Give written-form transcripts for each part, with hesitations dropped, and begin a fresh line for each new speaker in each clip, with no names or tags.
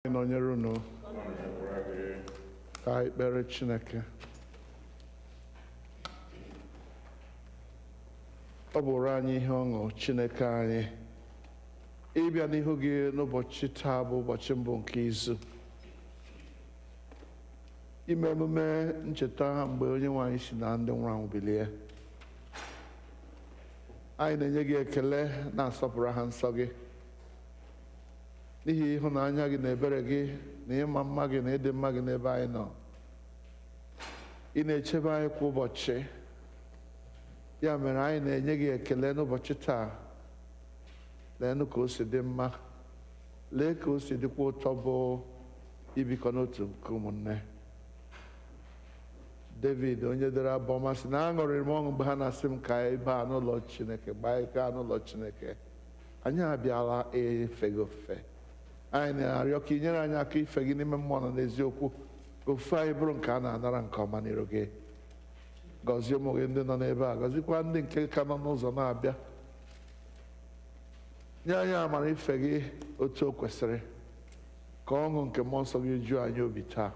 nọnyere unu ka anyị kpere Chineke. Ọ bụrụ anyị ihe ọṅụ Chineke anyị ịbịa n'ihu gị n'ụbọchị taa bụ ụbọchị mbụ nke izu, ime emume ncheta mgbe onye nwe anyị si na ndị nwụrụ anwụ bilie. Anyị na-enye gị ekele na-asọpụrụ ha nsọ gị n'ihi ịhụnanya gị na ebere gị na ịma mma gị na ịdị mma gị n'ebe anyị nọ. Ị na-echebe anyị kwa ụbọchị, ya mere anyị na-enye gị ekele n'ụbọchị taa. Leenụ ka o si dị mma, lee ka o si dịkwa ụtọ bụ ibikọ n'otu nke ụmụnne. David onye dere Abu-Ọma sị na aṅụrịrị m ọṅụ mgbe ha na-asị m ka anyị baa n'ụlọ Chineke, gbaa anyị gaa n'ụlọ Chineke. Anyị abịala efe gị ofufe. Anyị na-arịọ ka ị nyere anyị aka ife gị n'ime mmụọ na n'eziokwu, ka ofufe anyị bụrụ nke a na-anara nke ọma n'iru gị. Gọzie ụmụ gị ndị nọ n'ebe a, gọzikwa ndị nke ka nọ n'ụzọ na-abịa. Nye anyị amara ife gị otu o kwesịrị, ka ọṅụ nke mmụọ nsọ gị juo anyị obi taa.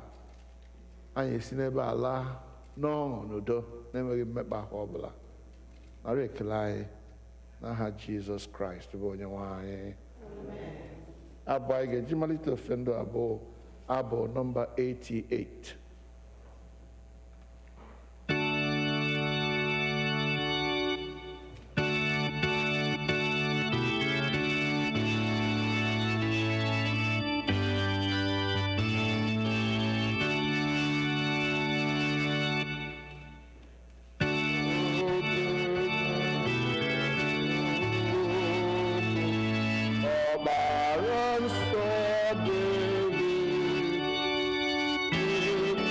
Anyị esi n'ebe a laa n'ọṅụ n'udo, na-enweghị mmekpa ahụ ọbụla. Nara ekele anyị n'aha Jizọs Kraịst bụ onye nwe anyị. Abụ anyị ga-eji malite ofe ndụ abụọ, abụ nọmba 88.
Thank you.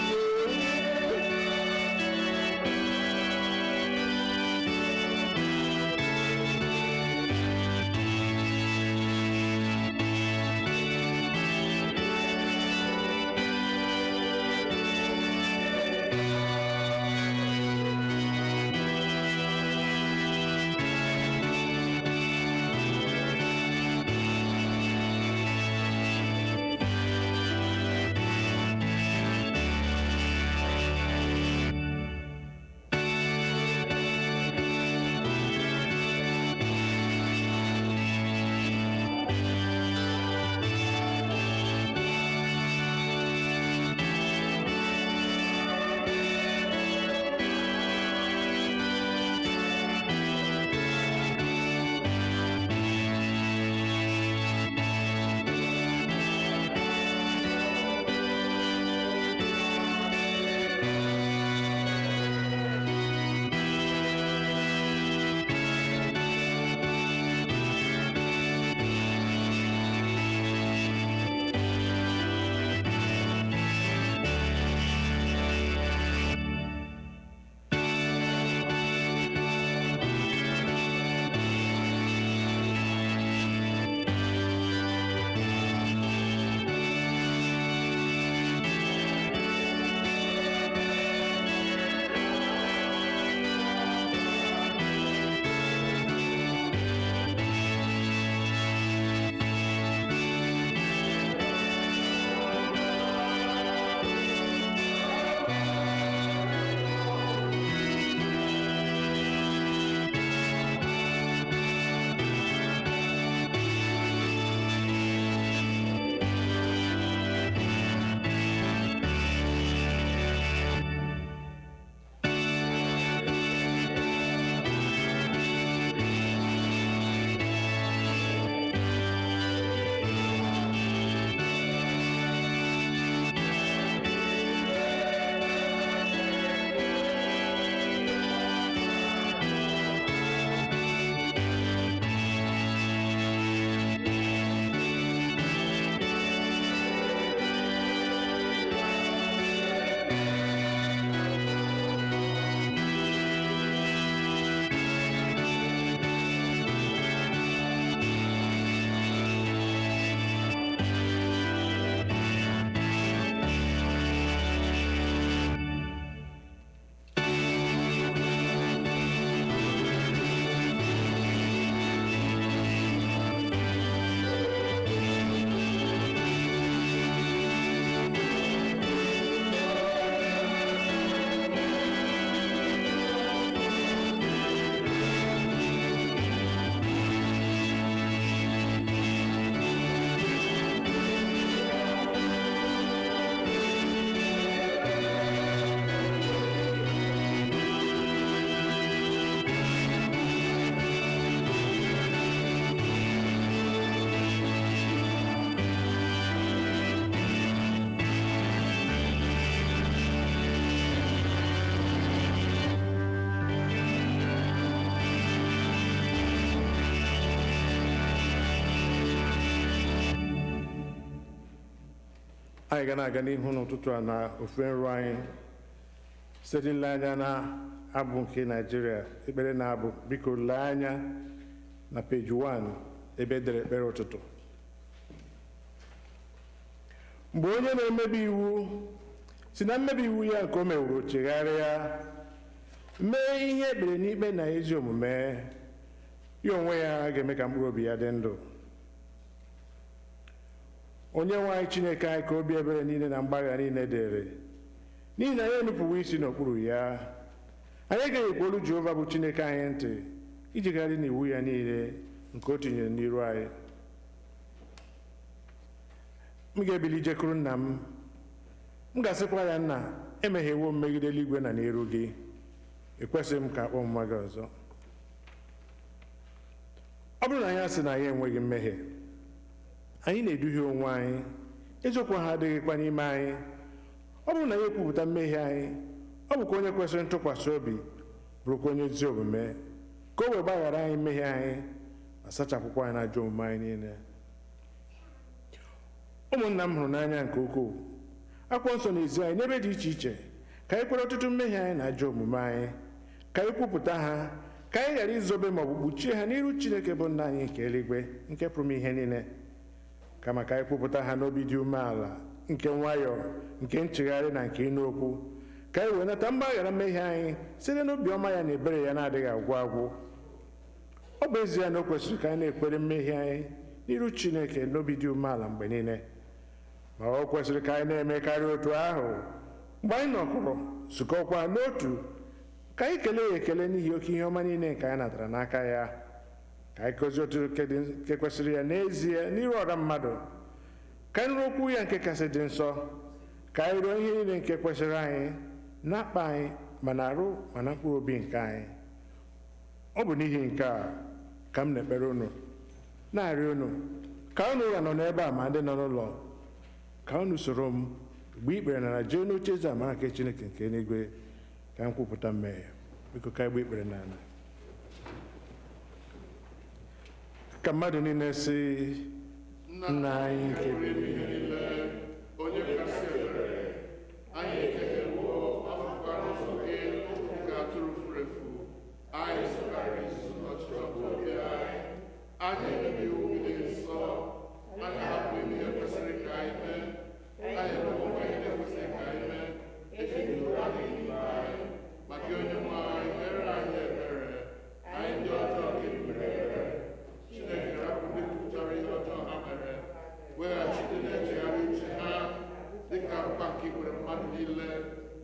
anyị ga na-aga n'ihu n'ụtụtụ a na ofe nru anyị site n'ile anya na abụ nke Naịjirịa, ekpere na-abụ. Biko lee anya na peji 1 ebe edere ekpere ụtụtụ. Mgbe onye na-emebi iwu si na mmebi iwu ya nke o mewuru chegharịa mee ihe ekpere n'ikpe na ezi omume, ya onwe ya ga-eme ka mkpụrụ obi ya dị ndụ. Onye nwe anyị Chineke anyị ka obi ebere niile na mgbaghara niile dịrị, n'ihi na anyị enupụwo isi n'okpuru ya. Anyị agaghị olu Jehova bụ Chineke anyị ntị ijegharị n'iwu ya niile nke o tinyere n'iru anyị. M ga-ebili jekuru nna m ga-asịkwa ya, nna, emehiewo m megide eluigwe na n'iru gị, ekwesịghị m ka akpọ mma gị ọzọ. Ọ bụrụ na anyị asị na anyị enweghị mmehie, anyị na-eduhie onwe anyị, eziokwu ha adịghịkwa n'ime anyị. Ọ bụrụ na anyị ekwupụta mmehie anyị, ọ bụkwa onye kwesịrị ntụkwasị obi, bụrụkwa onye ezi omume, ka o wee gbaghara anyị mmehie anyị ma sachapụkwa anyị na ajọ omume anyị niile. Ụmụnna m hụrụ n'anya nke ukwuu, akwụkwọ nsọ na-ezi anyị n'ebe dị iche iche ka anyị kwere ọtụtụ mmehie anyị na ajọ omume anyị, ka anyị kwupụta ha, ka anyị ghara izobe ma ọ bụ kpuchie ha n'iru Chineke bụ nna anyị nke eluigwe, nke pụrụ ihe niile, kama ka anyị kwupụta ha n'obi dị umeala, nke nwayọọ, nke nchegharị na nke ịnụ okwu, ka anyị wee nata mgbaghara mmehie anyị site n'obi ọma ya na ebere ya na-adịghị agwụ agwụ. Ọ bụ ezie na o kwesịrị ka anyị na-ekpere mmehie anyị n'iru Chineke n'obi dị umeala mgbe niile, ma o kwesịrị ka anyị na-emekarị otu ahụ mgbe anyị nọkọrọ zukọkwa n'otu, ka anyị kelee ya ekele n'ihi oke ihe ọma niile nke anyị natara n'aka ya, ka anyị gozie otu nke kwesịrị ya n'ezie n'iru ọra mmadụ, ka anyị rụọ okwu ya nke kasị dị nsọ, ka anyị rụọ ihe niile nke kwesịrị anyị na-akpa anyị ma na arụ ma na mkpụrụ obi nke anyị. Ọ bụ n'ihi nke a ka m na-ekpere unu na-arịọ unu ka unu ya nọ n'ebe a ma ndị nọ n'ụlọ, ka unu soro m mgbe ikpere nara jee n'oche eze amara nke Chineke nke eluigwe, ka m kwupụta mmehie. Biko ka igbe ikpere n'ala. Ka mmadụ niile sị, nna anyị nke bi n'eluigwe,
onye kasị ebere, anyị ekeghịwo afụkwa n'ụzọ gị nke atụrụ furu efu, anyị zụtara izu n'ọchịchọ bụ obi anyị, anyị emebi iwu gị dị nsọ, anyị hapụ ime ihe kwesịrị ka anyị mee, anyị emewe ihe na-ekwesịghị ka anyị mee, ejighị ụra n'ime anyị, maka onye nwe anyị mere anyị ebere, anyị ndị ọjọọ gị mere ebere. Chineke rapụ ndị kwupụtara ihe ọjọọ ha mere, weghachite na-echegharị uche ha dịka nkwa nke ikwere mmadụ niile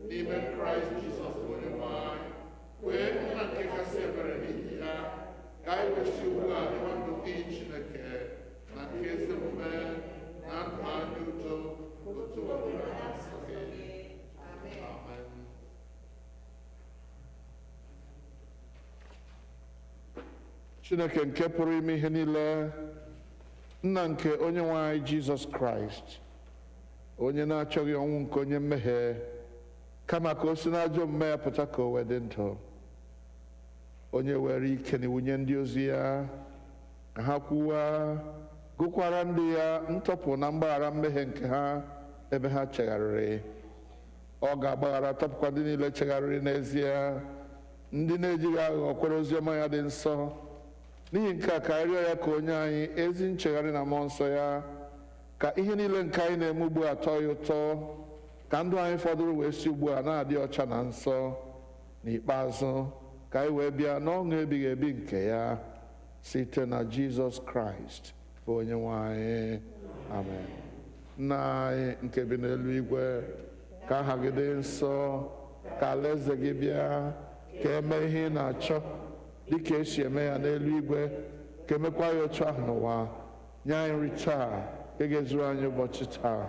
n'ime Kraịst Jizọs bụ onye nwe anyị. Wee nna nke kasị ebere n'ihi ya, ka anyị wesi ugbu a ịwa ndụ gị Chineke na nke ezi omume na ndụ anyị udo, otu ọbụla na nsọ gị. Amen. Chineke nke pụrụ ime ihe niile, nna nke onye nwe anyị Jizọs Kraịst, onye na-achọghị ọnwụ nke onye mmehie, kama ka o si n'ajọ omume ya pụta ka o wee dị ndụ, onye were ike na iwunye ndị ozi ya ka ha kwuwa gụkwara ndị ya ntọpụ na mgbaghara mmehie nke ha ebe ha chegharịrị. Ọ ga-agbaghara tọpụkwa ndị niile chegharịrị n'ezie, ndị na-ejighị aghụghọ kwere ozi ọma ya dị nsọ. N'ihi nke a ka anyị rịọ ya ka onye anyị ezi nchegharị na mmụọ nsọ ya, ka ihe niile nke anyị na-eme ugbu a tọọ ya ụtọ, ka ndụ anyị fọdụrụ wee si ugbu a na-adị ọcha na nsọ, n'ikpeazụ ka anyị wee bịa n'ọṅụ ebighị ebi nke ya, site na Jizọs Kraịst bụ onye nwe anyị. Amen. Nna anyị nke bi n'eluigwe, ka aha gị dị nsọ, ka alaeze gị bịa, ka eme ihe ị na-achọ dịka esi eme ya n'eluigwe, ka emekwa ya otu ahụ n'ụwa. Nye anyị nri taa, ka ga-ezuru anyị ụbọchị taa.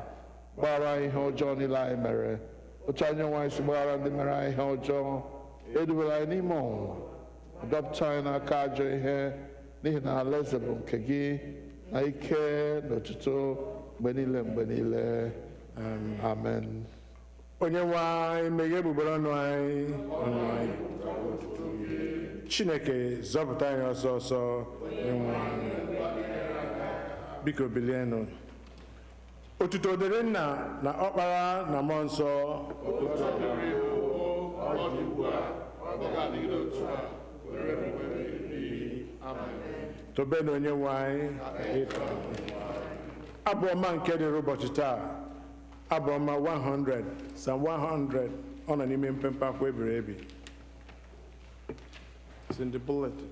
Gbaghara anyị ihe ọjọọ niile anyị mere, otu anyị onwe anyị si gbaghara ndị mere anyị ihe ọjọọ. Edubela anyị n'ime ọnwụnwa, adọpụta anyị n'aka ajọ ihe, n'ihi na alaeze bụ nke gị, na ike na otuto mgbe niile mgbe niile. Amen.
Onye nwe anyị meghee egbugbere ọnụ anyị. Chineke zọpụta anyị ọsọ ọsọ. Biko bilienụ. Otuto dịrị Nna na Ọkpara na Mmụọ Nsọ. Tobenụ Onyenwe anyị. Abu-Ọma nke dịrị ụbọchị taa. Abu-Ọma 100, Psalm 100, ọ nọ n'ime mpempe akwụkwọ ebiri ebi. It's in the bulletin.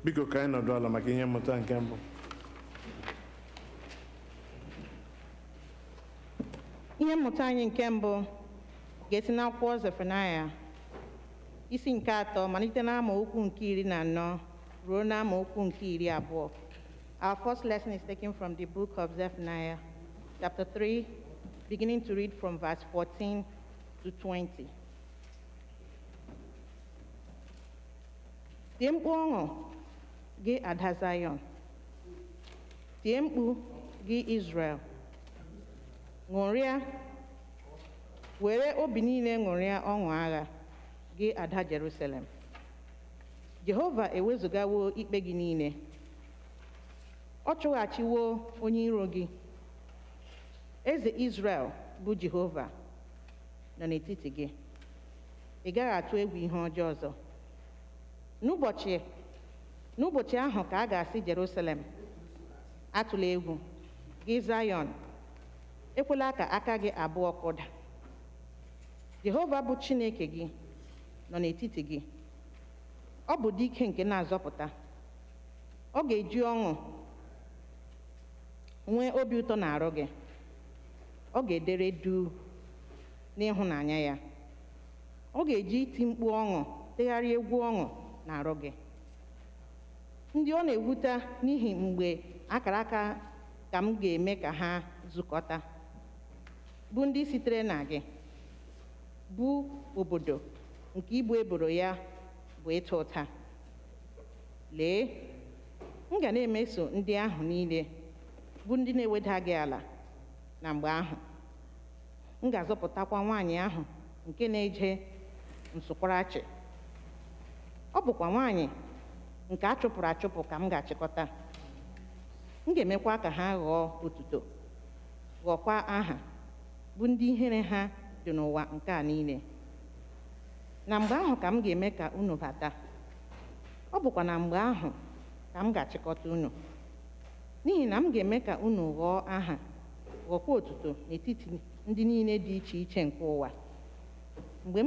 Biko ka anyị nọdụ ala maka ihe mmụta nke mbụ.
Ihe mmụta anyị nke mbụ ga-esi n'akwụkwọ Zachariah isi nke 3 malite n'amaokwu nke 14 ruo n'amaokwu nke 20. Our first lesson is taken from the book of Zachariah, chapter 3, beginning to read from verse 14 to 20. Tie mkpu ọṅụ gị Ada Zion, tie mkpu gị Israel, ṅụrịa, were obi niile ṅụrịa ọṅụ agha gị Ada Jerusalem. Jehova ewezugawo ikpe gị niile, ọ chụghachiwo onye iro gị. Eze Israel bụ Jehova nọ n'etiti gị, ị gaghị atụ egwu ihe ọjọọ ọzọ. N'ụbọchị ahụ ka a ga-asị Jerusalem, atụla egwu, gị Zion, ekwela ka aka gị abụọ kụda. Jehova bụ Chineke gị nọ n'etiti gị, ọ bụ dike nke na-azọpụta. Ọ ga-eji ọṅụ nwee obi ụtọ n'arụ gị, ọ ga-edere duu n'ịhụnanya ya, ọ ga-eji iti mkpu ọṅụ tegharịa egwu ọṅụ n'arụ gị. Ndị ọ na-ewute n'ihi mgbe akara aka ka m ga-eme ka ha zukọta, bụ ndị sitere na gị, bụ obodo nke ibu eboro ya bụ ịta ụta. Lee, m ga na-emeso ndị ahụ niile bụ ndị na-eweda gị ala na mgbe ahụ. M ga-azọpụtakwa nwaanyị ahụ nke na-eje nsụkwarachi. Ọ bụkwa nwaanyị nke a chụpụrụ achụpụ ka m ga-achịkọta. M ga-emekwa ka ha ghọọ otuto, ghọọkwa aha, bụ ndị ihere ha dị n'ụwa nke a niile. Na mgbe ahụ ka m ga-eme ka unu bata. Ọ bụkwa na mgbe ahụ ka m ga-achịkọta unu, n'ihi na m ga-eme ka unu ghọọ aha, ghọọkwa otuto n'etiti ndị niile dị iche iche nke ụwa. mgbe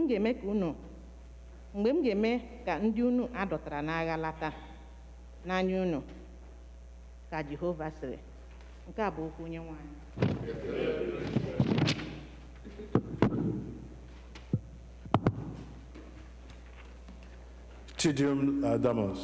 m ga-eme ka ndị unu adọtara n'agha lata n'anya unu, ka Jehova sịrị. Nke a bụ okwu Onyenwe anyị.
Triduum Damus.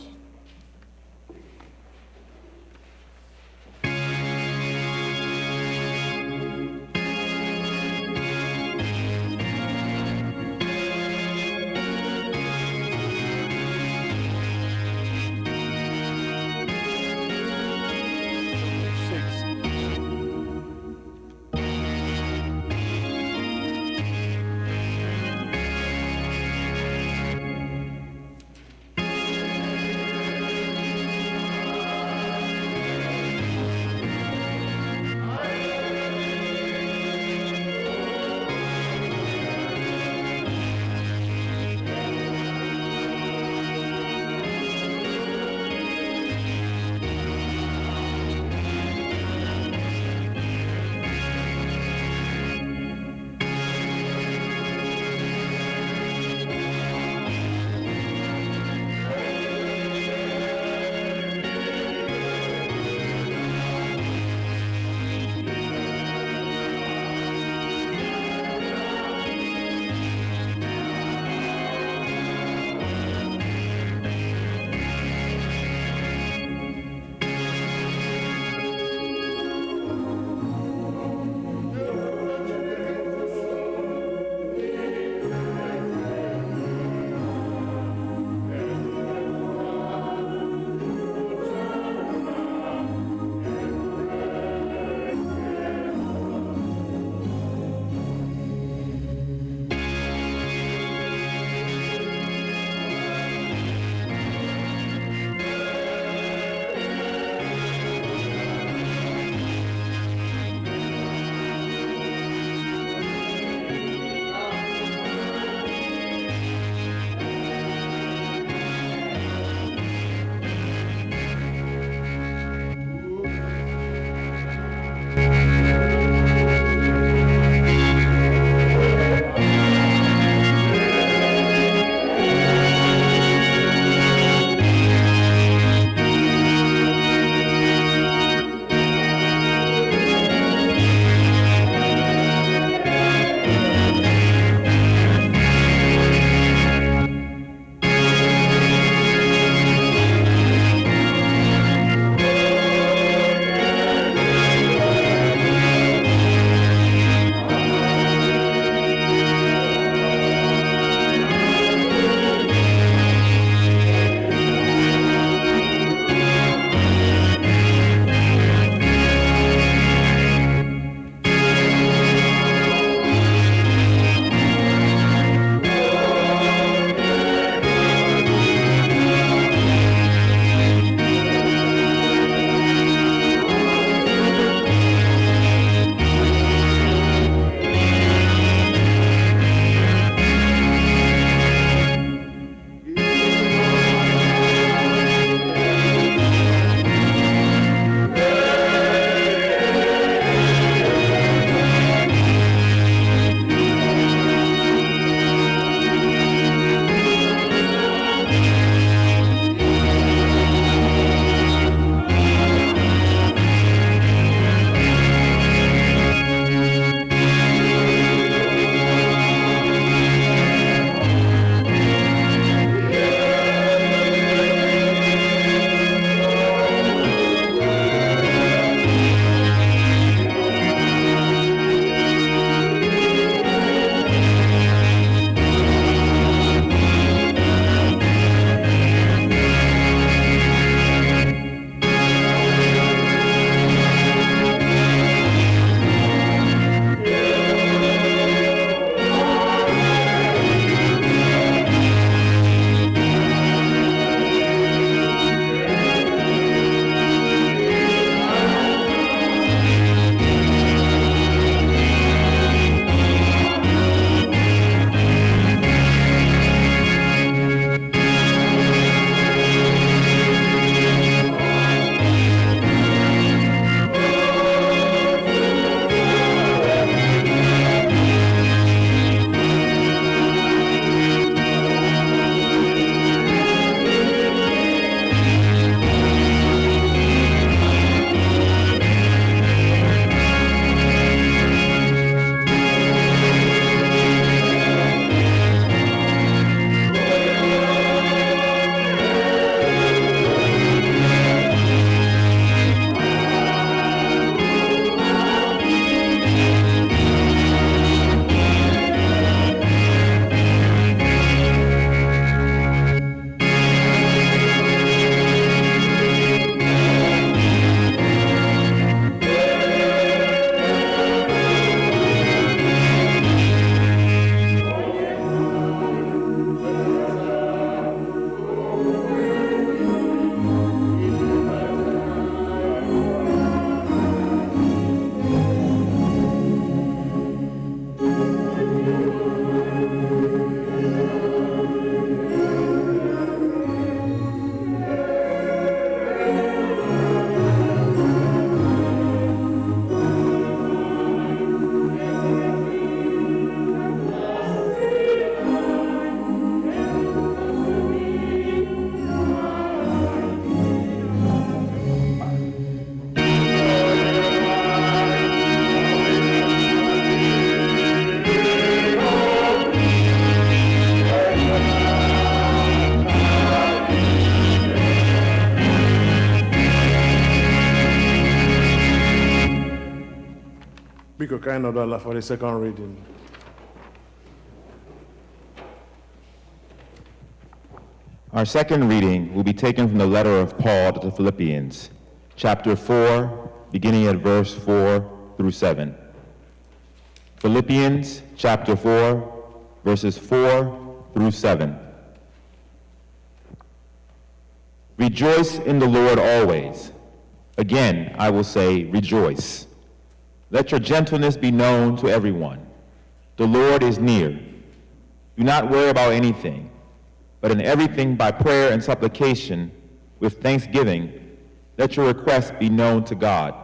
Biko ka anyị nọdụ ala for the second reading.
Our second reading will be taken from the letter of Paul to the Philippians, chapter 4, beginning at verse 4 through 7. Philippians chapter 4, verses 4 through 7. Rejoice in the Lord always. Again, I will say, rejoice. Let your gentleness be known to everyone. The Lord is near. Do not worry about anything, but in everything by prayer and supplication, with thanksgiving, let your requests be known to God.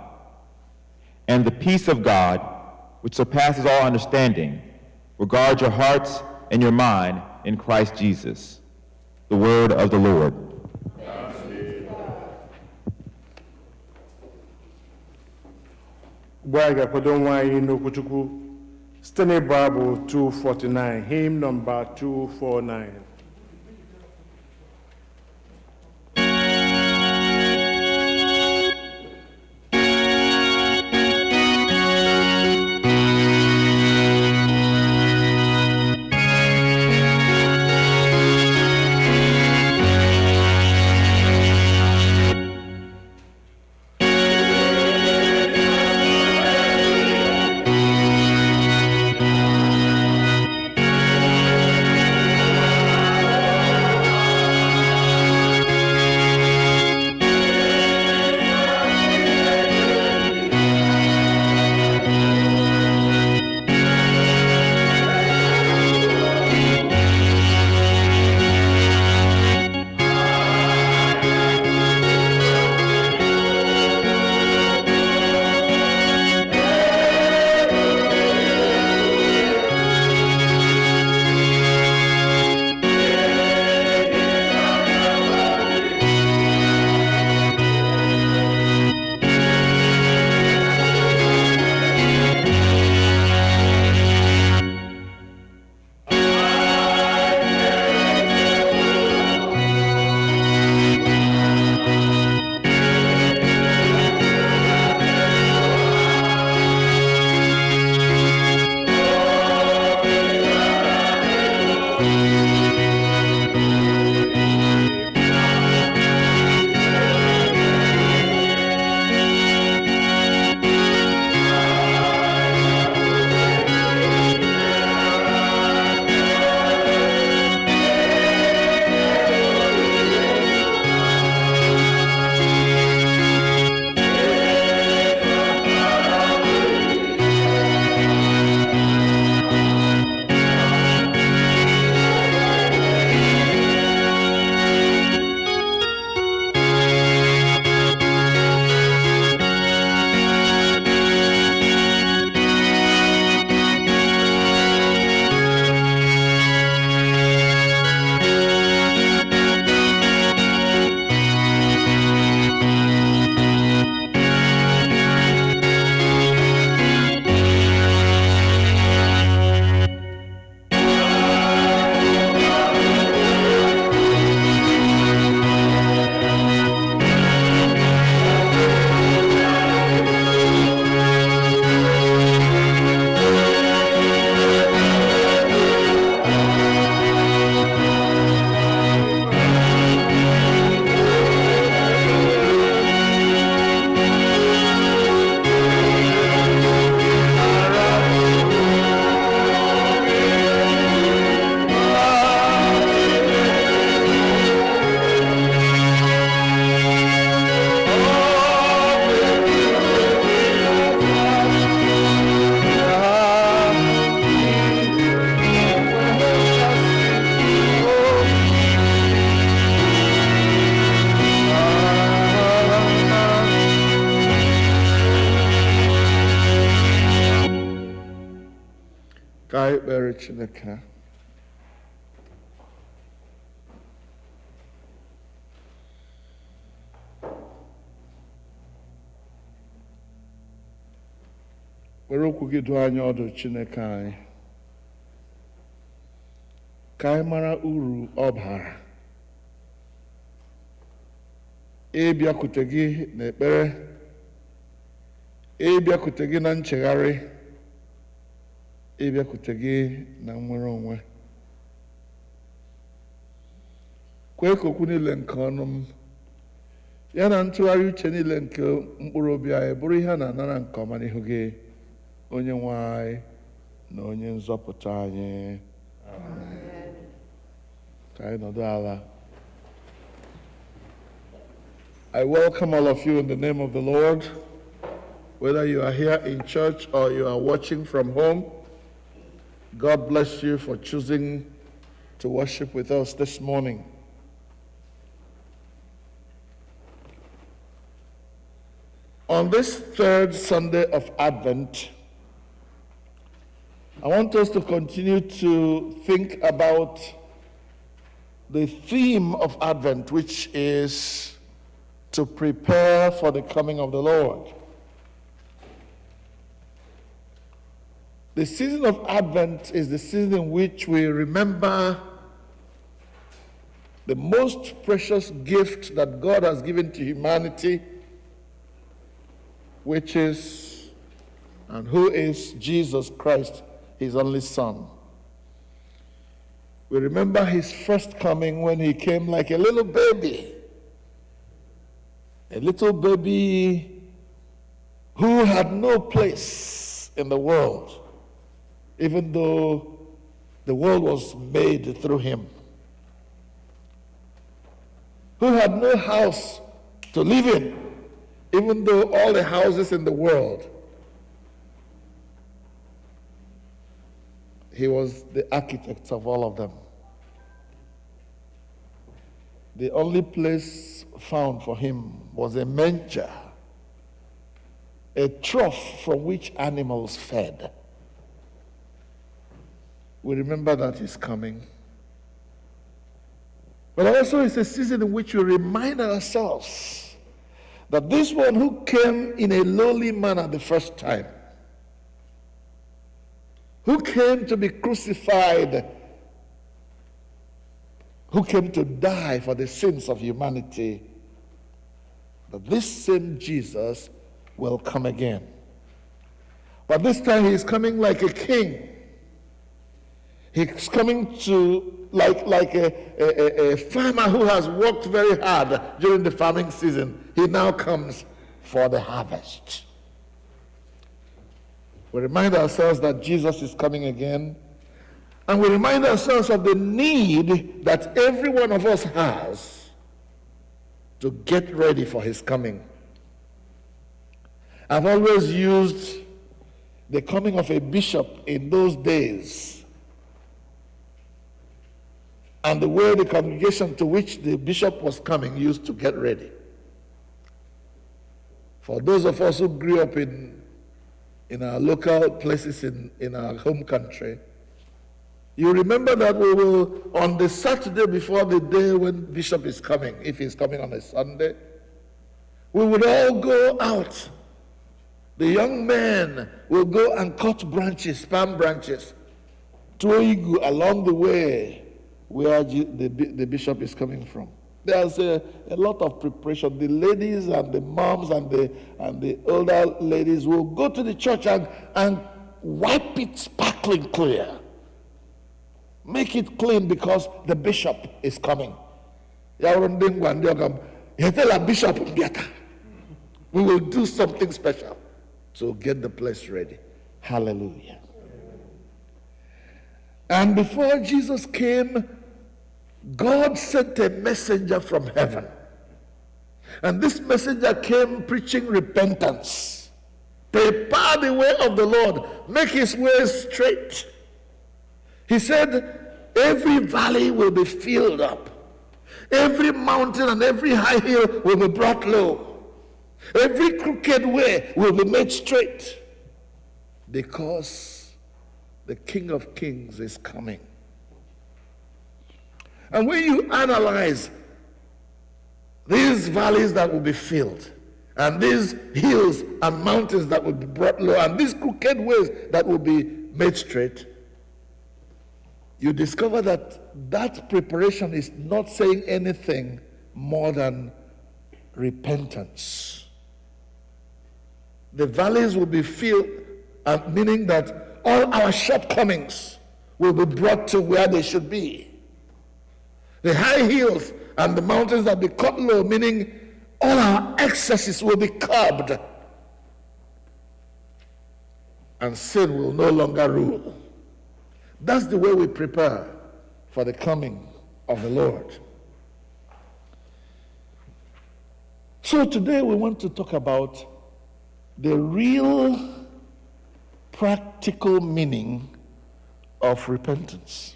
And the peace of God, which surpasses all understanding, will guard your hearts and your mind in Christ Jesus. The word of the Lord.
Ugbu a ga-akwado nwa anyị n'Okwuchukwu site n'ịbụ abụ 249, hymn number 249.
Ka anyị kpere Chineke. Were okwu gị doo anyị ọdụ Chineke anyị, ka anyị mara uru ọ bara ịbịakwute gị n'ekpere, ịbịakwute gị na nchegharị, ịbịakwute gị na nnwere onwe. Kwee ka okwu niile nke ọnụ m ya na ntụgharị uche niile nke mkpụrụ obi anyị bụrụ ihe a na-anara nke ọma n'ihu gị, onye nwe anyị na onye nzọpụta anyị. Amen. Ka anyị nọdụ ala. I welcome all of you in the name of the Lord, whether you are here in church or you are watching from home. God bless you for choosing to worship with us this morning. On this third Sunday of Advent, I want us to continue to think about the theme of Advent, which is to prepare for the coming of the Lord. The season of Advent is the season in which we remember the most precious gift that God has given to humanity, which is, and who is Jesus Christ, his only Son. We remember his first coming when he came like a little baby who had no place in the world, even though the world was made through him, who had no house to live in, even though all the houses in the world, he was the architect of all of them. The only place found for him was a manger, a trough from which animals fed. We remember that he's coming. But also it's a season in which we remind ourselves that this one who came in a lowly manner the first time, who came to be crucified, who came to die for the sins of humanity, that this same Jesus will come again. But this time he is coming like a king. He's coming to like a farmer who has worked very hard during the farming season. He now comes for the harvest. We remind ourselves that Jesus is coming again, and we remind ourselves of the need that every one of us has to get ready for his coming. I've always used the coming of a bishop in those days and the way the congregation to which the bishop was coming used to get ready. For those of us who grew up in our local places in our home country, you remember that we will, on the Saturday before the day when bishop is coming, if he's coming on a Sunday, we would all go out. The young men will go and cut branches, palm branches, to Igu along the way where the bishop is coming from. There's a lot of preparation. The ladies and the moms and the older ladies will go to the church and wipe it sparkling clear. Make it clean because the bishop is coming. We will do something special to get the place ready. Hallelujah. And before Jesus came, God sent a messenger from heaven. And this messenger came preaching repentance. Prepare the way of the Lord. Make his way straight. He said, every valley will be filled up. Every mountain and every high hill will be brought low. Every crooked way will be made straight. Because the King of Kings is coming. And when you analyze these valleys that will be filled, and these hills and mountains that will be brought low, and these crooked ways that will be made straight, you discover that preparation is not saying anything more than repentance. The valleys will be filled, meaning that all our shortcomings will be brought to where they should be. The high hills and the mountains that be cut low, meaning all our excesses will be curbed. And sin will no longer rule. That's the way we prepare for the coming of the Lord. So today we want to talk about the real practical meaning of repentance.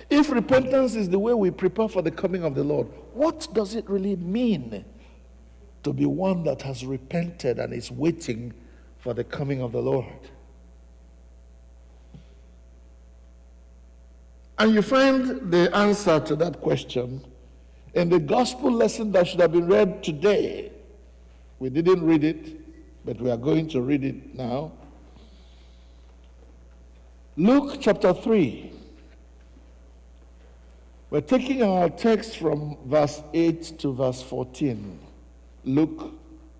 If repentance is the way we prepare for the coming of the Lord, what does it really mean to be one that has repented and is waiting for the coming of the Lord? And you find the answer to that question in the gospel lesson that should have been read today. We didn't read it, but we are going to read it now. Luke chapter 3. We're taking our text from verse 8 to verse 14. Luke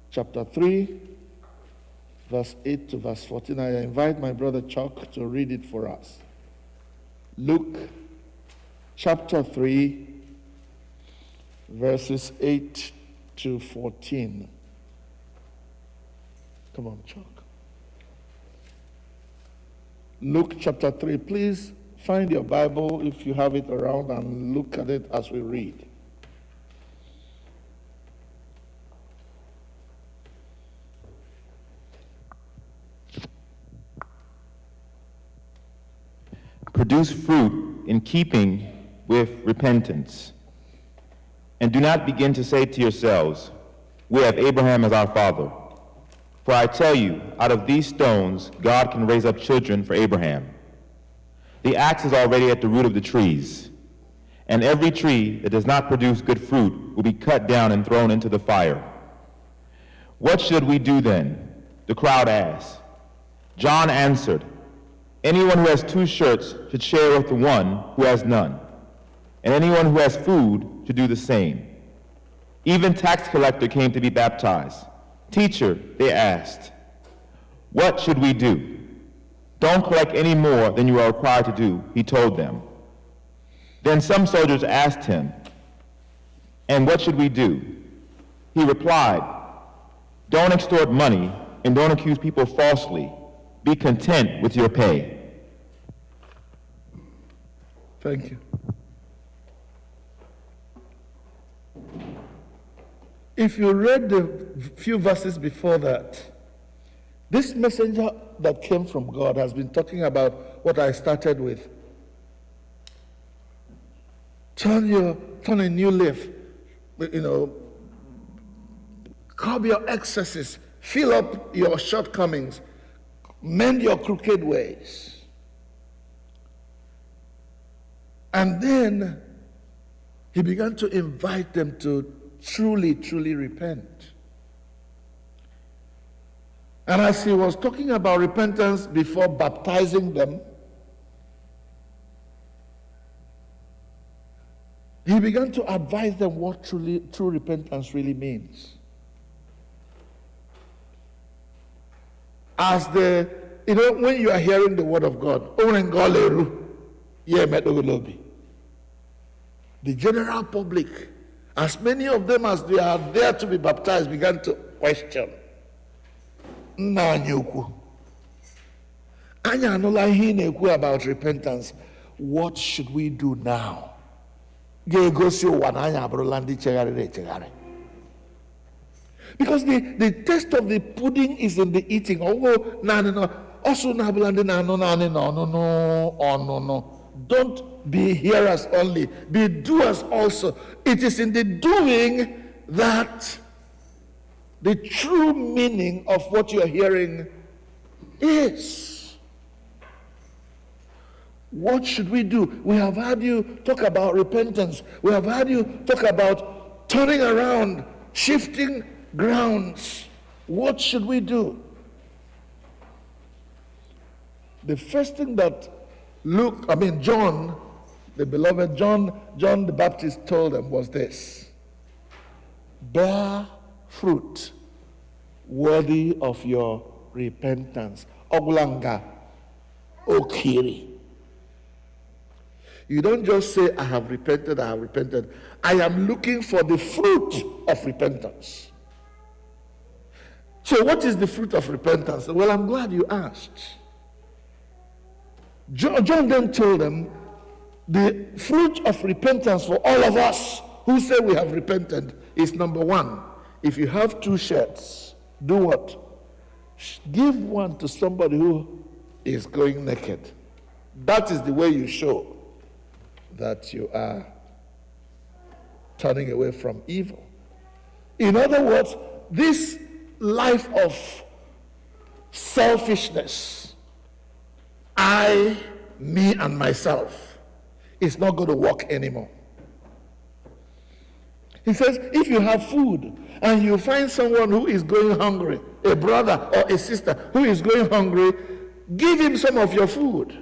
chapter 3, verse 8 to verse 14. I invite my brother Chuck to read it for us. Luke chapter 3, verses 8 to 14. Come on, Chuck. Luke chapter 3. Please find your Bible if you have it around and look at it as we read.
Produce fruit in keeping with repentance. And do not begin to say to yourselves, we have Abraham as our father. For I tell you, out of these stones, God can raise up children for Abraham. The axe is already at the root of the trees, and every tree that does not produce good fruit will be cut down and thrown into the fire. What should we do then? The crowd asked. John answered, anyone who has 2 shirts should share with the one who has none, and anyone who has food should do the same. Even tax collector came to be baptized. Teacher, they asked, what should we do? Don't collect any more than you are required to do, he told them. Then some soldiers asked him, and what should we do? He replied, don't extort money and don't accuse people falsely. Be content with your pay.
Thank you. If you read the few verses before that, this messenger that came from God has been talking about what I started with. Turn a new leaf, curb your excesses, fill up your shortcomings, mend your crooked ways. And then he began to invite them to truly, truly repent. And as he was talking about repentance before baptizing them, he began to advise them what true repentance really means. As when you are hearing the word of God, the general public, as many of them as they are there to be baptized, began to question. About repentance. What should we do now? Because the taste of the pudding is in the eating. Don't be hearers only, be doers also. It is in the doing that the true meaning of what you're hearing is. What should we do? We have heard you talk about repentance. We have heard you talk about turning around, shifting grounds. What should we do? The first thing that John, the beloved John the Baptist told them was this: bear fruit worthy of your repentance. Ogulanga Okiri. You don't just say, I have repented, I have repented. I am looking for the fruit of repentance. So what is the fruit of repentance? Well, I'm glad you asked. John then told them, the fruit of repentance for all of us who say we have repented is number one. If you have 2 shirts, do what? Give one to somebody who is going naked. That is the way you show that you are turning away from evil. In other words, this life of selfishness, I, me, and myself, is not going to work anymore. He says, if you have food and you find someone who is going hungry, a brother or a sister who is going hungry, give him some of your food.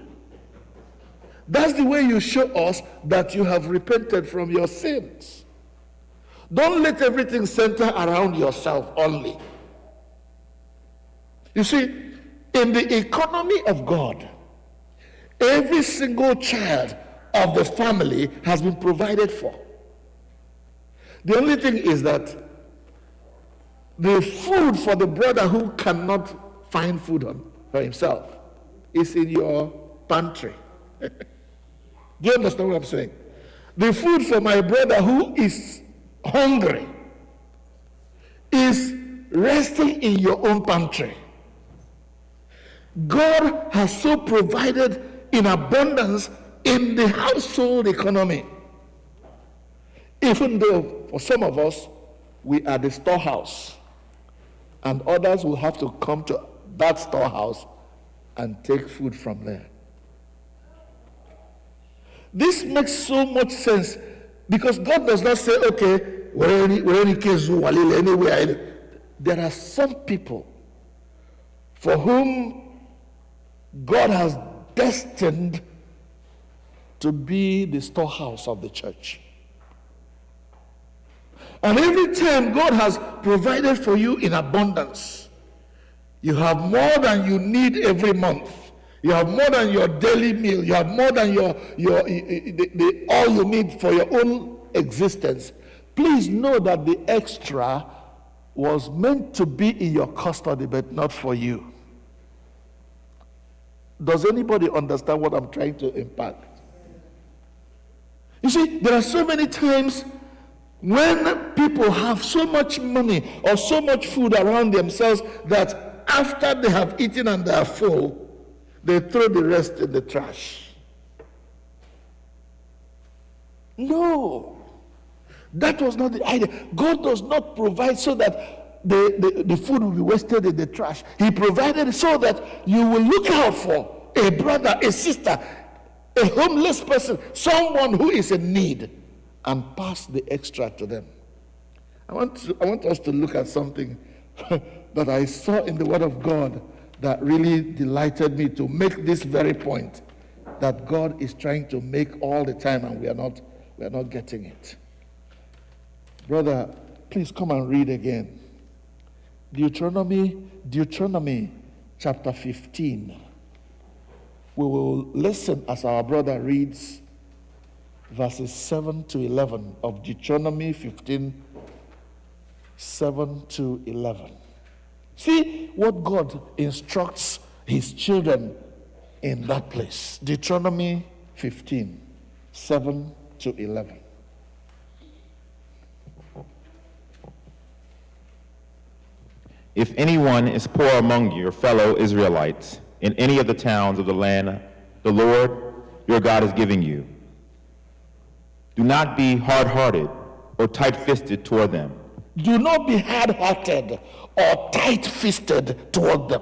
That's the way you show us that you have repented from your sins. Don't let everything center around yourself only. You see, in the economy of God, every single child of the family has been provided for. The only thing is that the food for the brother who cannot find food for himself is in your pantry. Do you understand what I'm saying? The food for my brother who is hungry is resting in your own pantry. God has so provided in abundance in the household economy. Even though for some of us, we are the storehouse, and others will have to come to that storehouse and take food from there. This makes so much sense because God does not say, okay, anywhere. There are some people for whom God has destined to be the storehouse of the church. And every time God has provided for you in abundance, you have more than you need every month. You have more than your daily meal. You have more than all you need for your own existence. Please know that the extra was meant to be in your custody, but not for you. Does anybody understand what I'm trying to impart? You see, there are so many times when people have so much money or so much food around themselves that after they have eaten and they are full, they throw the rest in the trash. No, that was not the idea. God does not provide so that the food will be wasted in the trash. He provided so that you will look out for a brother, a sister, a homeless person, someone who is in need, and pass the extra to them. I want us to look at something that I saw in the Word of God that really delighted me to make this very point that God is trying to make all the time, and we are not getting it. Brother, please come and read again. Deuteronomy chapter 15. We will listen as our brother reads verses 7 to 11 of Deuteronomy 15, 7 to 11. See what God instructs his children in that place. Deuteronomy 15, 7 to 11.
If anyone is poor among your fellow Israelites in any of the towns of the land the Lord your God is giving you, do not be hard-hearted or tight-fisted toward them.
Do not be hard-hearted or tight-fisted toward them.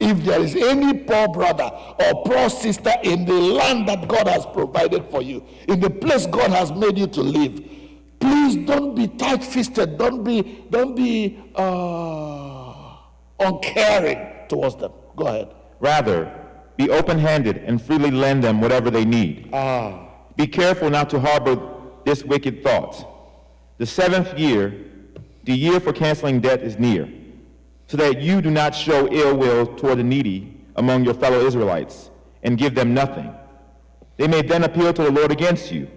If there is any poor brother or poor sister in the land that God has provided for you, in the place God has made you to live, please don't be tight-fisted. Don't be uncaring towards them. Go ahead.
Rather, be open-handed and freely lend them whatever they need. Be careful not to harbor this wicked thought. The 7th year, the year for canceling debt, is near, so that you do not show ill will toward the needy among your fellow Israelites and give them nothing. They may then appeal to the Lord against you,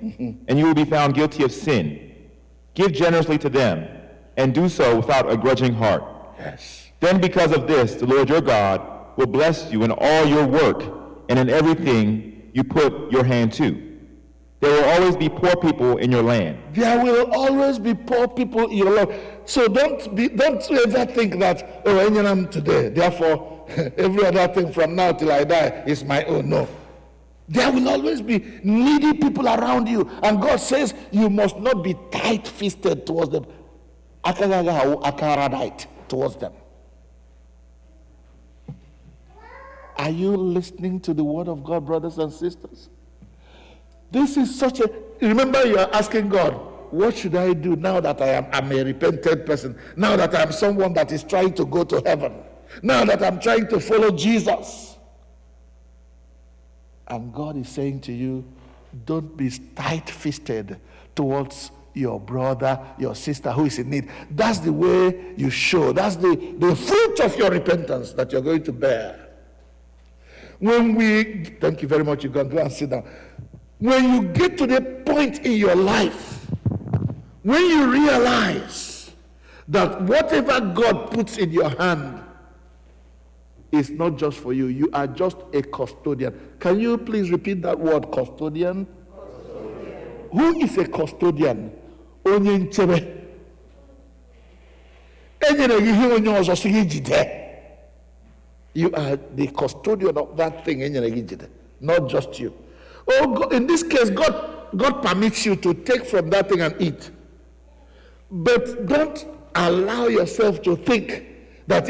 and you will be found guilty of sin. Give generously to them, and do so without a grudging heart.
Yes.
Then because of this, the Lord your God will bless you in all your work and in everything you put your hand to. There will always be poor people in your land.
There will always be poor people in your land. So don't ever think that, oh, I am today, therefore every other thing from now till I die is my own. No. There will always be needy people around you. And God says you must not be tight-fisted towards them. Akaradite towards them. Are you listening to the word of God, brothers and sisters? This is such a, remember you are asking God, what should I do now that I'm a repentant person? Now that I'm someone that is trying to go to heaven? Now that I'm trying to follow Jesus? And God is saying to you, don't be tight-fisted towards your brother, your sister who is in need. That's the way you show. That's the fruit of your repentance that you're going to bear. Thank you very much, you can go and sit down. When you get to the point in your life, when you realize that whatever God puts in your hand is not just for you, you are just a custodian. Can you please repeat that word, custodian? Custodian. Who is a custodian? Onye nchebe. Enyere gị ihe onye ọzọ sị gị jide. You are the custodian of that thing, not just you. Oh, God, in this case, God permits you to take from that thing and eat. But don't allow yourself to think that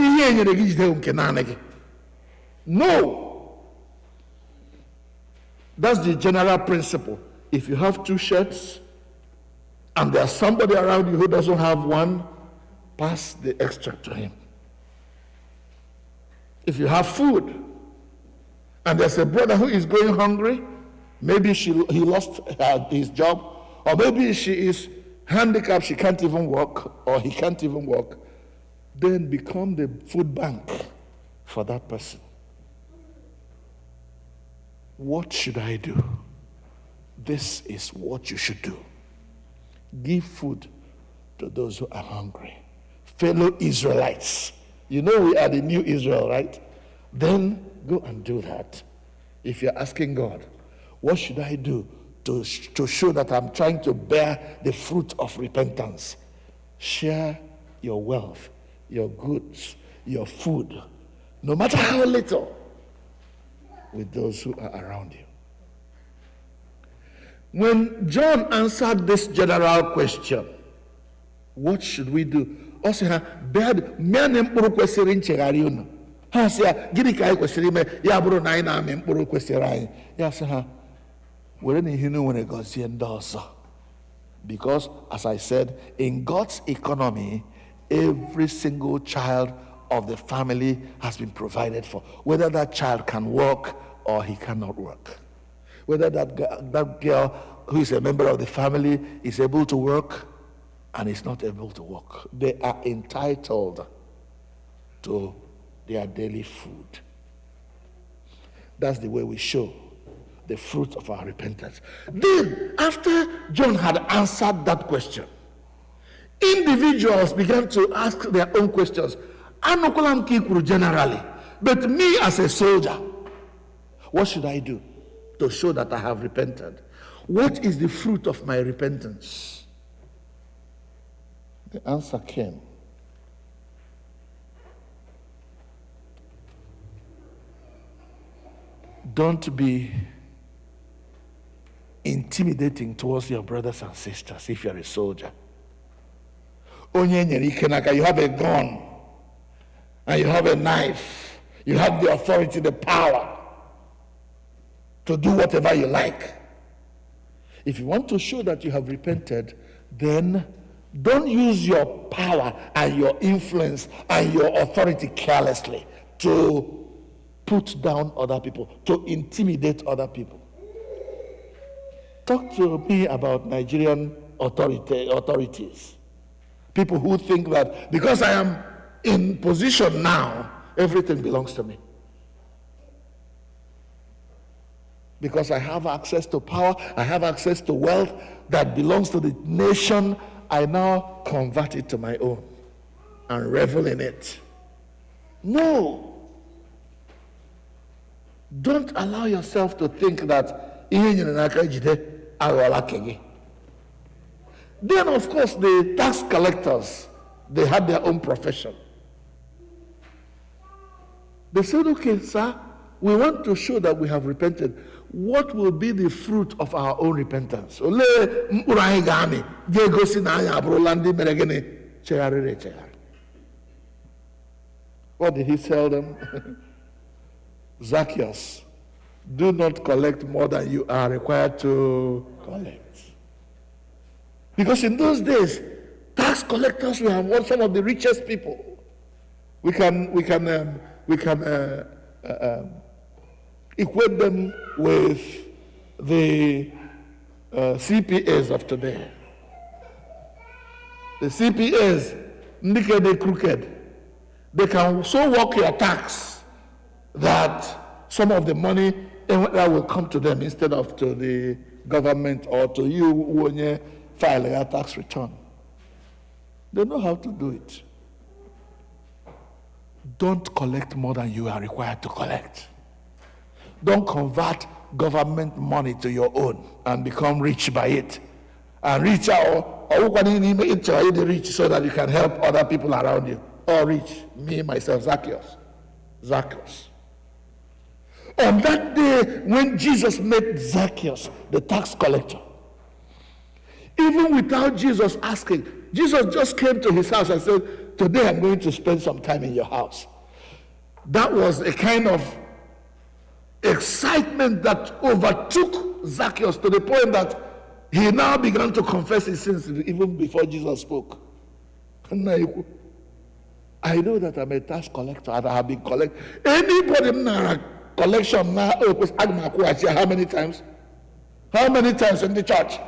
no. That's the general principle. If you have 2 shirts and there's somebody around you who doesn't have one, pass the extra to him. If you have food and there's a brother who is going hungry, maybe he lost his job, or maybe she is handicapped, she can't even walk, or he can't even walk, then become the food bank for that person. What should I do? This is what you should do. Give food to those who are hungry. Fellow Israelites. You know we are the new Israel, right? Then go and do that. If you're asking God, what should I do to show that I'm trying to bear the fruit of repentance? Share your wealth, your goods, your food, no matter how little, with those who are around you. When John answered this general question, what should we do? Also, bad men mkpụrụ kwesịrị nchegharị unu. Ha sị ya, gịnị ka anyị kwesịrị ime? Ya bụrụ na anyị na-amị mkpụrụ kwesịrị anyị. Ya sị ha, were na ihe unu nwere gọzie ndị ọzọ. Because, as I said, in God's economy, every single child of the family has been provided for. Whether that child can work or he cannot work. Whether that girl who is a member of the family is able to work and is not able to work. They are entitled to their daily food. That's the way we show the fruit of our repentance. Then, after John had answered that question, individuals began to ask their own questions. Anukulam kikuru generally, but me as a soldier, what should I do to show that I have repented? What is the fruit of my repentance? The answer came. Don't be intimidating towards your brothers and sisters if you're a soldier. You have a gun and you have a knife. You have the authority, the power to do whatever you like. If you want to show that you have repented, then don't use your power and your influence and your authority carelessly to put down other people, to intimidate other people. Talk to me about Nigerian authorities. People who think that because I am in position now, everything belongs to me. Because I have access to power, I have access to wealth that belongs to the nation, I now convert it to my own and revel in it. No. Don't allow yourself to think that then, of course, the tax collectors, they had their own profession. They said, okay, sir, we want to show that we have repented. What will be the fruit of our own repentance? What did he tell them? Zacchaeus, do not collect more than you are required to collect. Because in those days, tax collectors were one some of the richest people. We can equate them with the CPAs of today. The CPAs, they crooked. They can so work your tax that some of the money that will come to them instead of to the government or to you when you file a tax return. They know how to do it. Don't collect more than you are required to collect. Don't convert government money to your own and become rich by it. And rich or rich so that you can help other people around you. Or rich, me, myself, Zacchaeus. On that day when Jesus met Zacchaeus, the tax collector, even without Jesus asking, Jesus just came to his house and said, today I'm going to spend some time in your house. That was a kind of excitement that overtook Zacchaeus to the point that he now began to confess his sins even before Jesus spoke. I know that I'm a tax collector and I have been collecting. Anybody in a collection now, how many times? How many times in the church?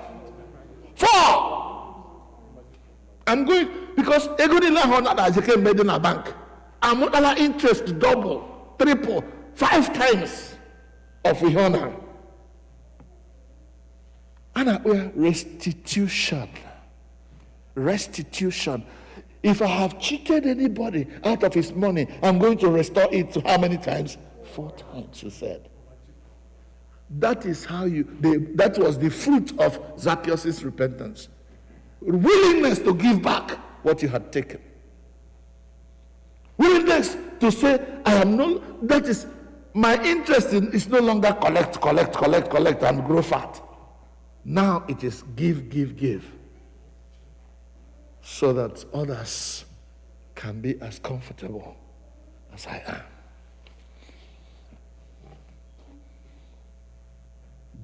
4. I'm going, because I came made in a bank. I'm not interest double, triple, 5 times of honor. And restitution. Restitution. If I have cheated anybody out of his money, I'm going to restore it to how many times? 4 times, he said. That is how that was the fruit of Zacchaeus' repentance. Willingness to give back what you had taken. Willingness to say, that is, my interest is no longer collect, and grow fat. Now it is give. So that others can be as comfortable as I am.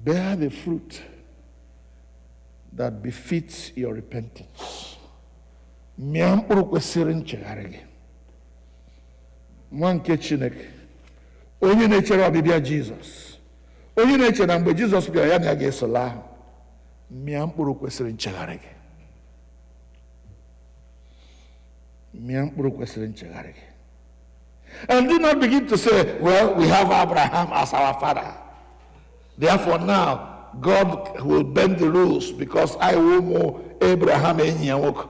Bear the fruit that befits your repentance. Mịa mkpụrụ kwesịrị nchegharị gị. Nwa nke Chineke, onye na-echere ọbịbịa Jizọs, onye na-eche na mgbe Jizọs bịara ya na ya ga-esola ahụ, mịa mkpụrụ kwesịrị nchegharị gị. Mịa mkpụrụ kwesịrị nchegharị gị. And do not begin to say, well, we have Abraham as our father. Therefore now, God will bend the rules because I will more Abraham enyi ya nwoke.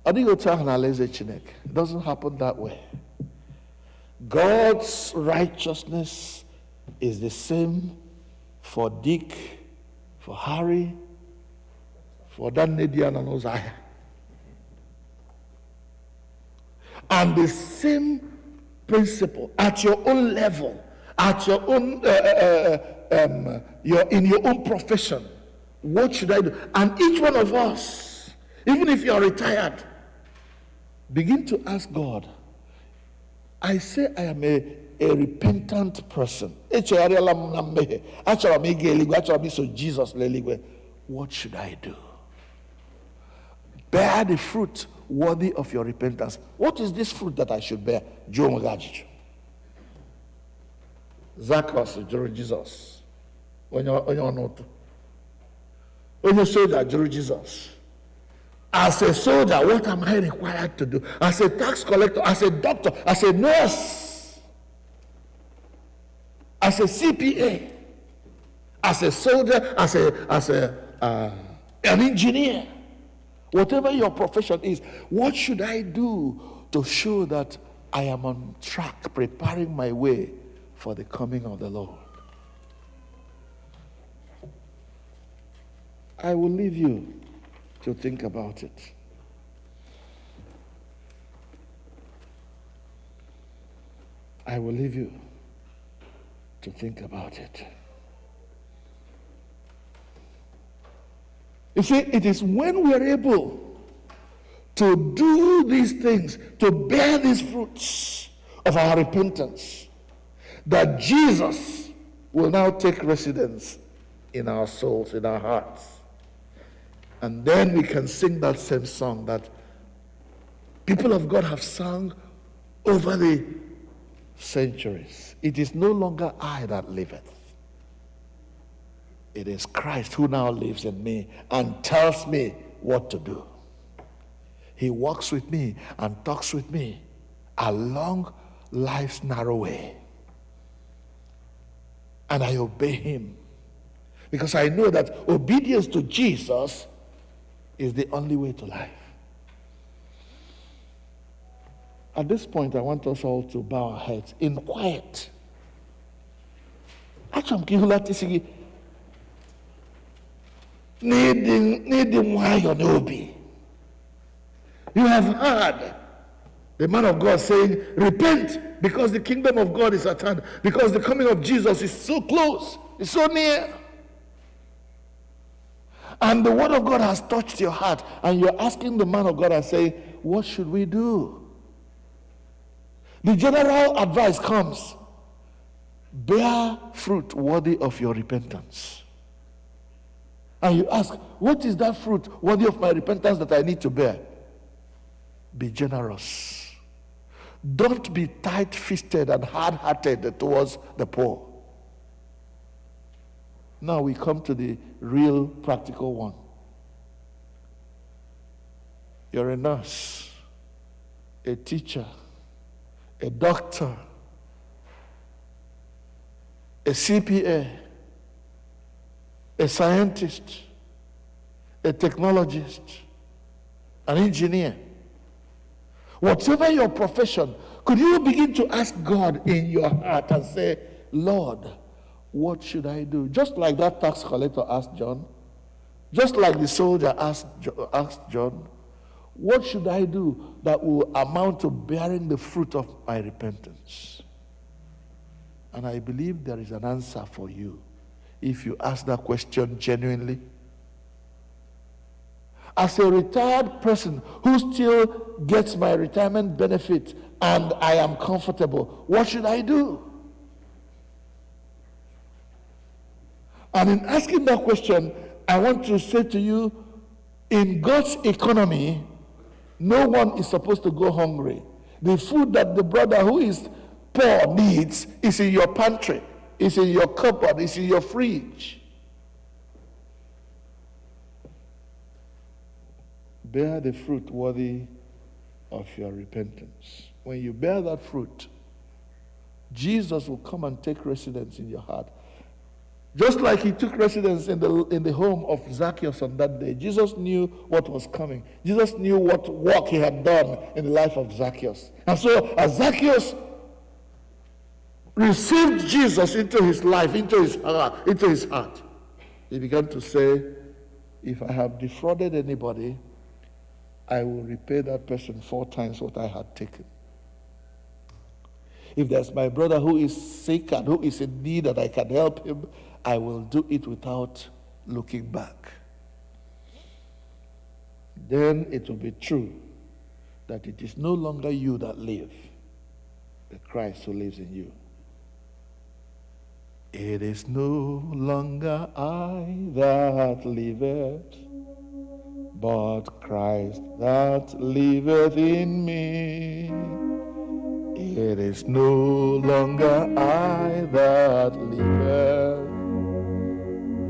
It doesn't happen that way. God's righteousness is the same for Dick, for Harry, for Dan Nedian and Uzziah. And the same principle at your own level, at your own, in your own profession. What should I do? And each one of us, even if you are retired, begin to ask God. I say I am a repentant person. What should I do? Bear the fruit worthy of your repentance. What is this fruit that I should bear? Zacchaeus, Jesus. When you're soldier, Jesus. As a soldier, what am I required to do? As a tax collector, as a doctor, as a nurse, as as a CPA, as a soldier, as an engineer, whatever your profession is, what should I do to show that I am on track, preparing my way for the coming of the Lord? I will leave you to think about it. I will leave you to think about it. You see, it is when we are able to do these things, to bear these fruits of our repentance, that Jesus will now take residence in our souls, in our hearts. And then we can sing that same song that people of God have sung over the centuries. It is no longer I that liveth. It is Christ who now lives in me and tells me what to do. He walks with me and talks with me along life's narrow way. And I obey him, because I know that obedience to Jesus is the only way to life. At this point, I want us all to bow our heads in quiet. You have heard the man of God saying, repent, because the kingdom of God is at hand, because the coming of Jesus is so close, it's so near. And the word of God has touched your heart, and you're asking the man of God and saying, what should we do? The general advice comes, bear fruit worthy of your repentance. And you ask, what is that fruit worthy of my repentance that I need to bear? Be generous. Don't be tight-fisted and hard-hearted towards the poor. Now we come to the real practical one. You're a nurse, a teacher, a doctor, a CPA, a scientist, a technologist, an engineer. Whatever your profession, could you begin to ask God in your heart and say, Lord, what should I do? Just like that tax collector asked John, just like the soldier asked John, what should I do that will amount to bearing the fruit of my repentance? And I believe there is an answer for you if you ask that question genuinely. As a retired person who still gets my retirement benefit and I am comfortable, what should I do? And in asking that question, I want to say to you, in God's economy, no one is supposed to go hungry. The food that the brother who is poor needs is in your pantry, is in your cupboard, is in your fridge. Bear the fruit worthy of your repentance. When you bear that fruit, Jesus will come and take residence in your heart. Just like he took residence in the home of Zacchaeus on that day. Jesus knew what was coming. Jesus knew what work he had done in the life of Zacchaeus. And so as Zacchaeus received Jesus into his life, into his heart, he began to say, if I have defrauded anybody, I will repay that person 4 times what I had taken. If there's my brother who is sick and who is in need and I can help him, I will do it without looking back. Then it will be true that it is no longer you that live, but Christ who lives in you. It is no longer I that liveth, but Christ that liveth in me. It is no longer I that liveth,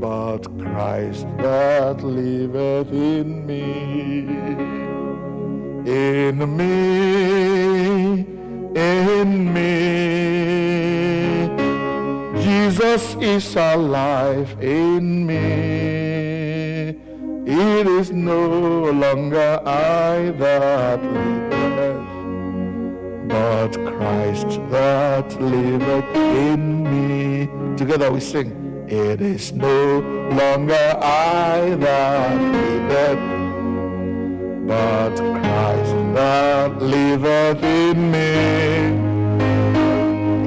but Christ that liveth in me. In me, Jesus is alive in me. It is no longer I that liveth, but Christ that liveth in me. Together we sing. It is no longer I that liveth, but Christ that liveth in me.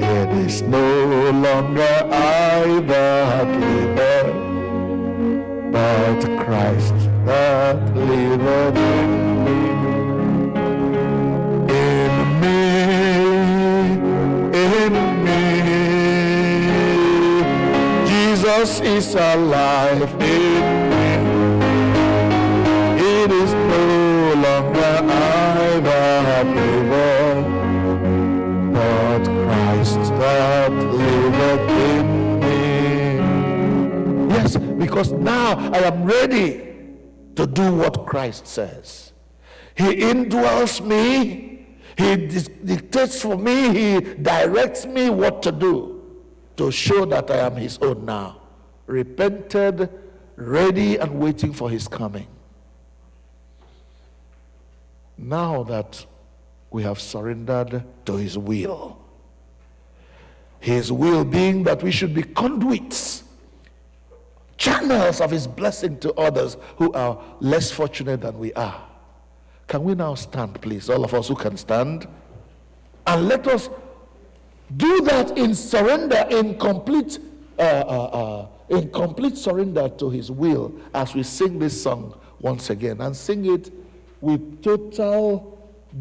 It is no longer I that liveth, but Christ that liveth in me. In me, in me, Jesus is alive in me. It is no longer I that liveth, but Christ that liveth in me. Yes, because now I am ready to do what Christ says. He indwells me. He dictates for me. He directs me what to do to show that I am his own now. Repented, ready and waiting for his coming. Now that we have surrendered to his will being that we should be conduits, channels of his blessing to others who are less fortunate than we are. Can we now stand, please, all of us who can stand, and let us do that in surrender, in complete surrender to his will, as we sing this song once again, and sing it with total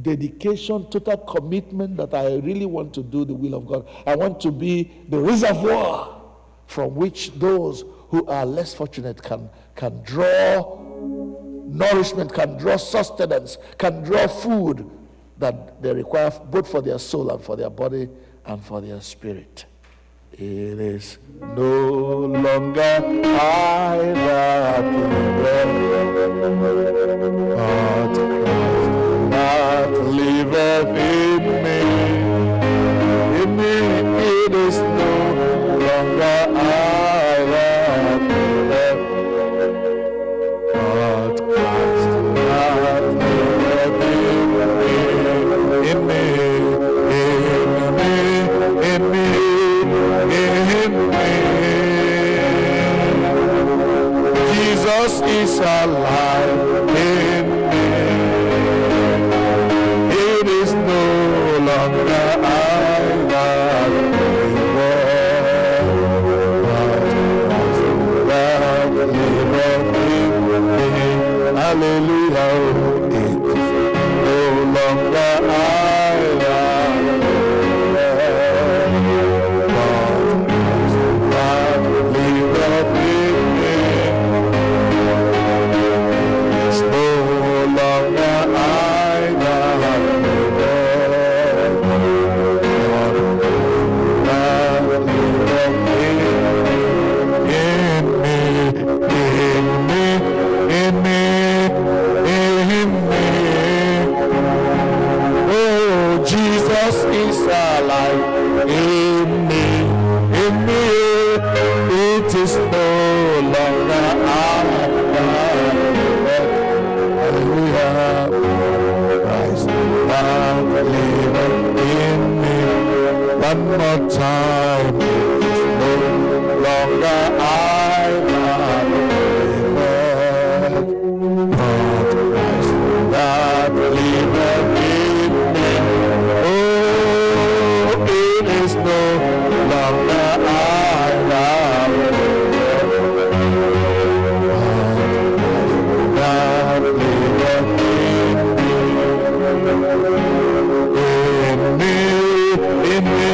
dedication, total commitment that I really want to do the will of God. I want to be the reservoir from which those who are less fortunate can draw nourishment, can draw sustenance, can draw food that they require both for their soul and for their body and for their spirit. It is no longer I that liveth, but Christ that liveth in me. In me it is no longer I that liveth, but Christ that liveth in me. In me. Jesus is alive in me. It is no longer I that liveth, but liveth in me. Hallelujah. It is no longer I that liveth, but liveth in me. It's no longer I that liveth, but liveth in me. Oh, Jesus is alive in me. In me, it is no longer I that liveth. Hallelujah. Christ that liveth in me. One more time. It is no longer I that liveth, but Christ that liveth in me. Oh, it is no longer I that liveth, but Christ that liveth in me. In me.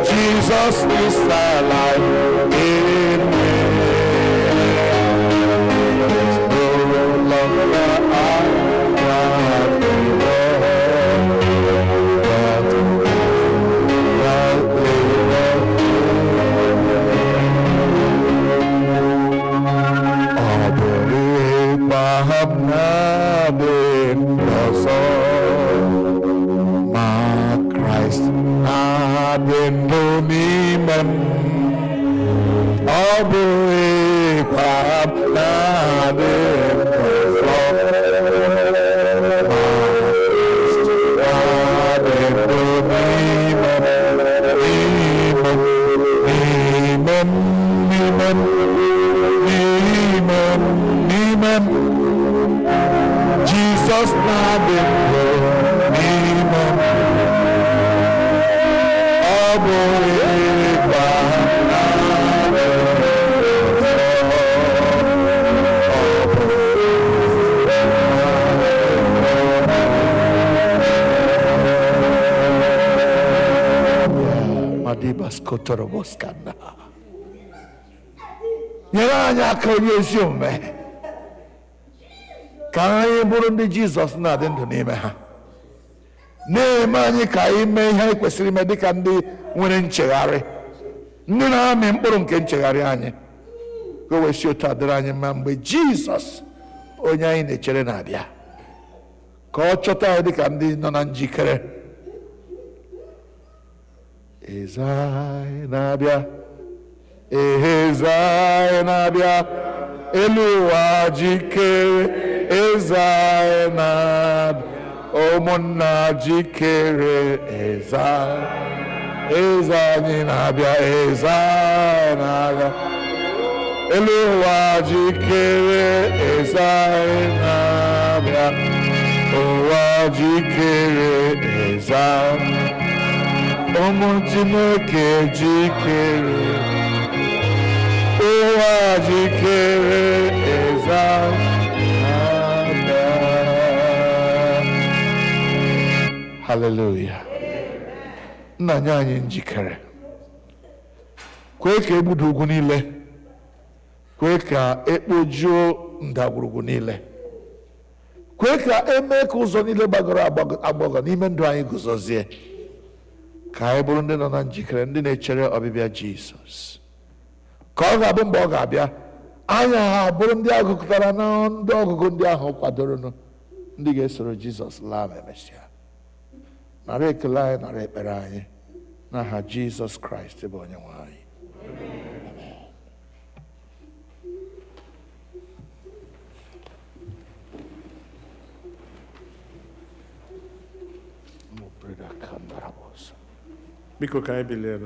Jesus is alive in me. It is no longer I that liveth, but that liveth in me. Abu-Ọma Ma-obu n'ime m ọ bụghịkwa naanị ọzọ Jesus na-adị ndụ n'ime m ọ bụghịkwa nyere anyị aka onye ezi omume ka anyị bụrụ ndị Jizọs na-adị ndụ n'ime ha, na-eme anyị ka anyị mee ihe anyị kwesịrị ime dịka ndị nwere nchegharị, ndị na-amị mkpụrụ nke nchegharị anyị, ka o wee si otu a dịrị anyị mma mgbe Jizọs onye anyị na-echere na-abịa, ka ọ chọta anyị dịka ndị nọ na njikere. Eze anyị na-abịa, eze anyị na-abịa, elu ụwa jikere, eze anyị na-abịa, ụmụnna jikere, eze anyị na-abịa, eze anyị na-abịa, elu ụwa jikere, eze anyị na-abịa, ụwa jikere, eze anyị, ụmụ Chineke jikere, ụwa jikere, eze anyị na-abịa. Hallelujah. Nna anyị njikere, kwee ka egbudu ugwu niile, kwee ka ekpojuo ndagwurugwu niile, kwee ka eme ka ụzọ niile gbagọrọ agbagọ n'ime ndụ anyị guzozie, ka anyị bụrụ ndị nọ na njikere, ndị na-echere ọbịbịa Jizọs, ka ọ ga-abụ mgbe ọ ga-abịa anyị ha bụrụ ndị agụkọtara na ndị ọgụgụ ndị ahụ kwadoro, ndị ga-esoro Jizọs laa ma emesịa. Nara ekele anyị, nara ekpere anyị n'aha Jizọs Kraịst bụ onye nwe anyị.
Biko ka anyị bilie.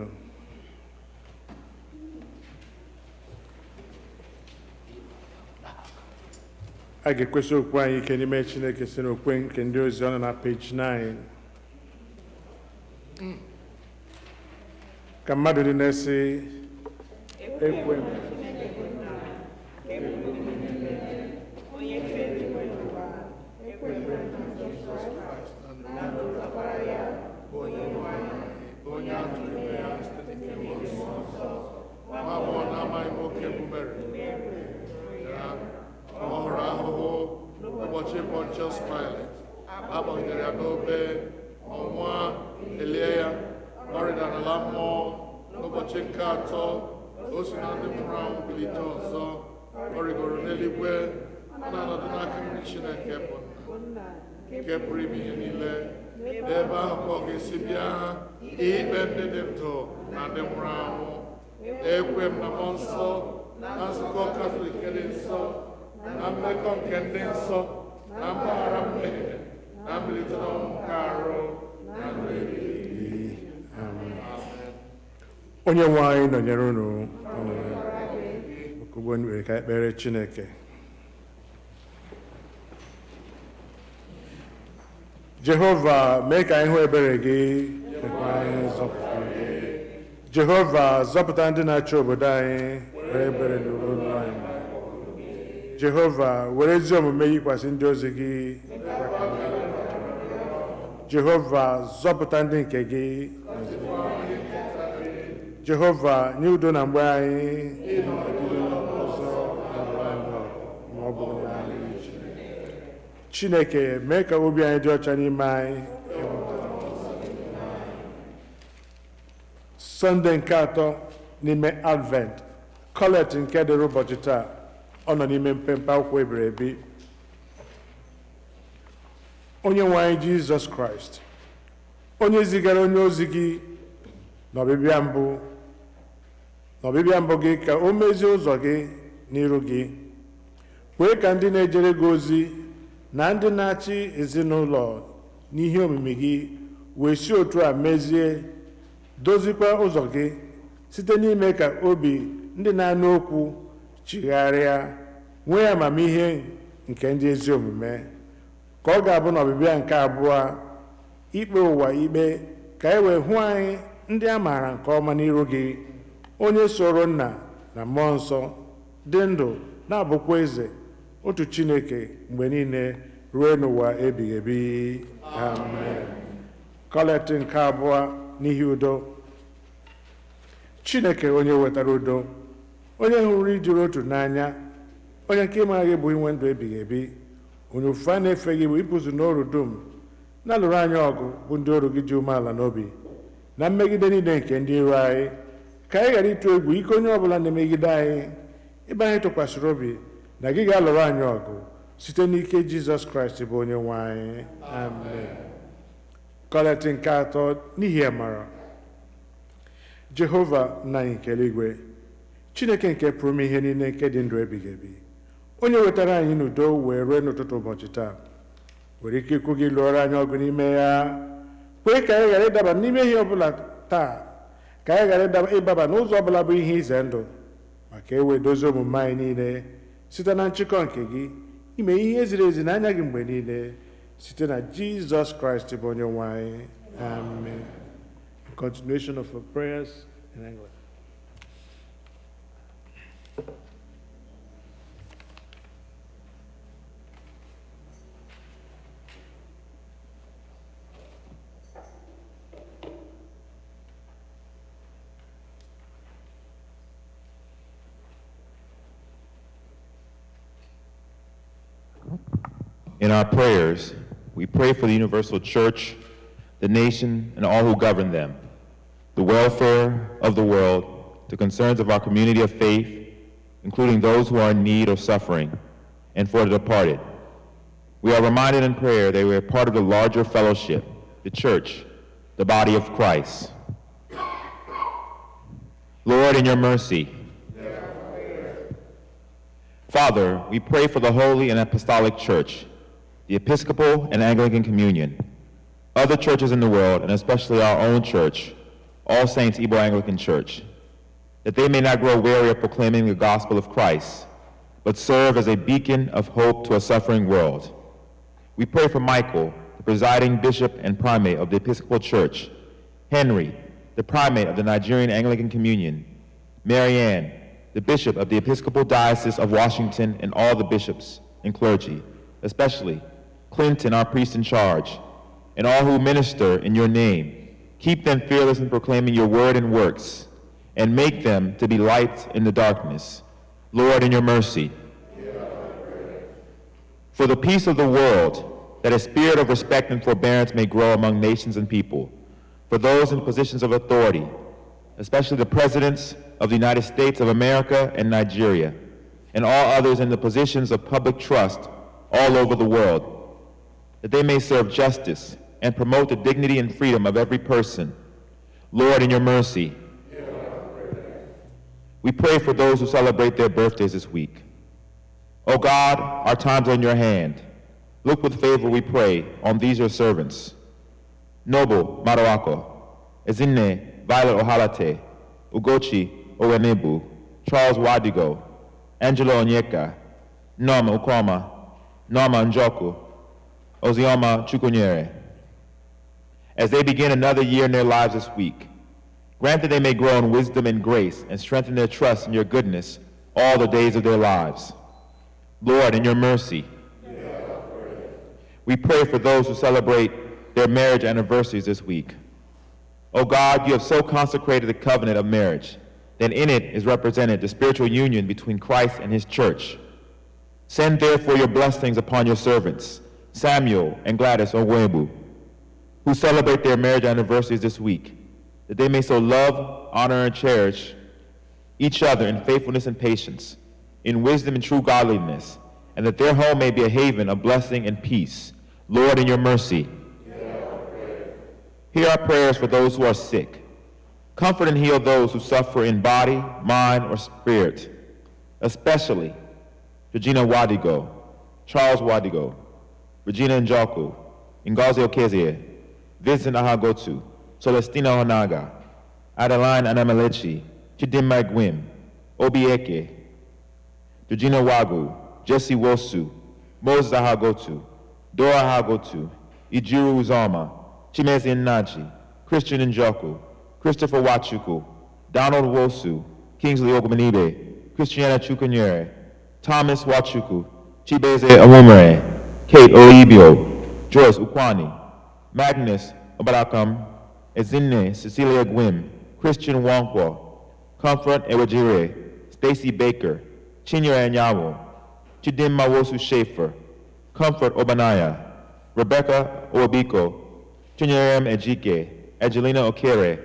A ga-ekwesị okwu anyị ike n'ime Chineke si n'okwe nke ndị ozi ọnụ na peji 9. Ka mmadụ dị na-esi ekwe
ụbọchị Pontius Pilate akpọgidere ya n'obe, ọnwa elie ya, ọrịda n'ala mmụọ, n'ụbọchị nke atọ o si na ndị nwụrụ anwụ bilite ọzọ, ọ rigoro n'eluigwe, ọ na-anọdụ n'aka nri Chineke bụ Nna nke pụrụ ime ihe niile. N'ebe ahụ ka ọ ga-esi bịa ikpe ndị dị ndụ na ndị nwụrụ anwụ. Ekwe m na mmụọ nsọ, na nzukọ Katọlik dị nsọ, na mmekọ nke ndị nsọ, na mgbaghara mmehie, na mbilite n'ọnwụ nke arụ, na ndụ ebighị ebi.
Onye nwe anyị nọnyere unu. Ugbu a ka ekpere Chineke. Jehova, mee ka anyị hụ ebere gị, mekwa anyị zọpụta gị. Jehova, zọpụta ndị na-achị obodo anyị, were ebere n'olu anyị. Jehova, were ezi omume yikwasị ndị ozi gị. Jehova, zọpụta ndị nke gị. Jehova, nye udo na mgbe anyị ma ọ bụrụ na Chineke, mee ka obi anyị dị ọcha n'ime anyị. Sọnde nke atọ n'ime Advent, Kolekt nke dịrị ụbọchị taa, ọ nọ n'ime mpempe akwụkwọ ebiri ebi. Onye nwe anyị Jizọs Kraịst, onye zigara onye ozi gị n'ọbịbịa mbụ n'ọbịbịa mbụ gị ka o mezie ụzọ gị n'iru gị. Kwee ka ndị na-ejere gị ozi na ndị na-achị ezinụlọ n'ihe omimi gị wee si otu a mezie dozikwa ụzọ gị site n'ime ka obi ndị na-anụ okwu chigharịa nwee amamihe nke ndị ezi omume, ka ọ ga-abụ n'ọbịbịa nke abụọ ikpe ụwa ikpe, ka e wee hụ anyị ndị a maara nke ọma n'iru gị, onye soro nna na mmụọ nsọ dị ndụ na-abụkwa eze otu Chineke mgbe niile ruo n'ụwa ebighị ebi. Amen. Kolekt nke abụọ n'ihi udo. Chineke onye wetara udo, onye hụrụ ịdịrị otu n'anya, onye nke ịmara gị bụ inwe ndụ ebighị ebi, onye ofufe a na-efe gị bụ ịpụzụ n'oru dum, na-alụrụ anyị ọgụ bụ ndị ọrụ gị dị umeala n'obi na mmegide niile nke ndị iro anyị, ka anyị ghara ịtụ egwu ike onye ọbụla na-emegide anyị, ebe anyị tụkwasịrị obi na gị ga-alụrụ anyị ọgụ site n'ike Jizọs Kraịst bụ onye nwe anyị. Amen. Kolekt nke atọ n'ihi amara. Jehova nna anyị nke eluigwe, Chineke nke pụrụ ime ihe niile nke dị ndụ ebighị ebi, onye wetara anyị n'udo wee rue n'ụtụtụ ụbọchị taa, were ike ikwu gị lụọrọ anyị ọgụ n'ime ya. Kwee ka anyị ghara ịdaba n'ime ihe ọbụla taa, ka anyị ghara ịbaba n'ụzọ ọbụla bụ ihe ize ndụ, maka ewe dozie omume anyị niile site na nchịkọ nke gị, ime ihe ziri ezi n'anya gị mgbe niile, site na Jizọs Kraịst bụ onye nwe anyị. Amen. Continuation of our prayers in English.
In our prayers, we pray for the universal church, the nation, and all who govern them, the welfare of the world, the concerns of our community of faith, including those who are in need or suffering, and for the departed. We are reminded in prayer that we are part of the larger fellowship, the church, the body of Christ. Lord, in your mercy. Father, we pray for the Holy and Apostolic Church, the Episcopal and Anglican Communion, other churches in the world, and especially our own church, All Saints Igbo Anglican Church, that they may not grow weary of proclaiming the gospel of Christ, but serve as a beacon of hope to a suffering world. We pray for Michael, the presiding bishop and primate of the Episcopal Church, Henry, the primate of the Nigerian Anglican Communion, Marianne, the bishop of the Episcopal Diocese of Washington, and all the bishops and clergy, especially Clinton, our priest in charge, and all who minister in your name. Keep them fearless in proclaiming your word and works, and make them to be lights in the darkness. Lord, in your mercy. For the peace of the world, that a spirit of respect and forbearance may grow among nations and people. For those in positions of authority, especially the presidents of the United States of America and Nigeria, and all others in the positions of public trust all over the world, that they may serve justice and promote the dignity and freedom of every person. Lord, in your mercy. We pray for those who celebrate their birthdays this week. O God, our times are in your hand. Look with favor, we pray, on these your servants. Noble Maroako, Ezinne Violet Ohalate, Ugochi Owenebu, Charles Wadigo, Angelo Onyeka, Norma Ukwama, Norma Njoku, Ozioma Chukwunyere. As they begin another year in their lives this week, grant that they may grow in wisdom and grace and strengthen their trust in your goodness all the days of their lives. Lord, in your mercy. We pray for those who celebrate their marriage anniversaries this week. O God, you have so consecrated the covenant of marriage that in it is represented the spiritual union between Christ and his church. Send therefore your blessings upon your servants, Samuel and Gladys Onwebu, who celebrate their marriage anniversaries this week, that they may so love, honor, and cherish each other in faithfulness and patience, in wisdom and true godliness, and that their home may be a haven of blessing and peace. Lord, in your mercy. Hear our prayers for those who are sick, Comfort and heal those who suffer in body, mind, or spirit, especially Regina Wadigo, Charles Wadigo, Regina Njoku, Ngozi Okezie, Vincent Ahagotu, Celestina Onaga, Adeline Anamelechi, Chidinma Gwim, Obieke, Regina Wagu, Jesse Wosu, Moses Ahagotu, Dora Ahagotu, Ijiru Uzoma, Chimezi Nnaji, Christian Njoku, Christopher Wachukwu, Donald Wosu, Kingsley Ogumanibe, Christiana Chukwunyere, Thomas Wachukwu, Chibeze Awomere, Kate Oibio, Joyce Ukwani, Magnus Obarakam, Ezinne Cecilia Gwim, Christian Wankwo, Comfort Ewajire, Stacy Baker, Chinyere Anyawo, Chidimma Wosu Schaefer, Comfort Obanaya, Rebecca Oabiko, Chinyerem Ejike, Angelina Okere,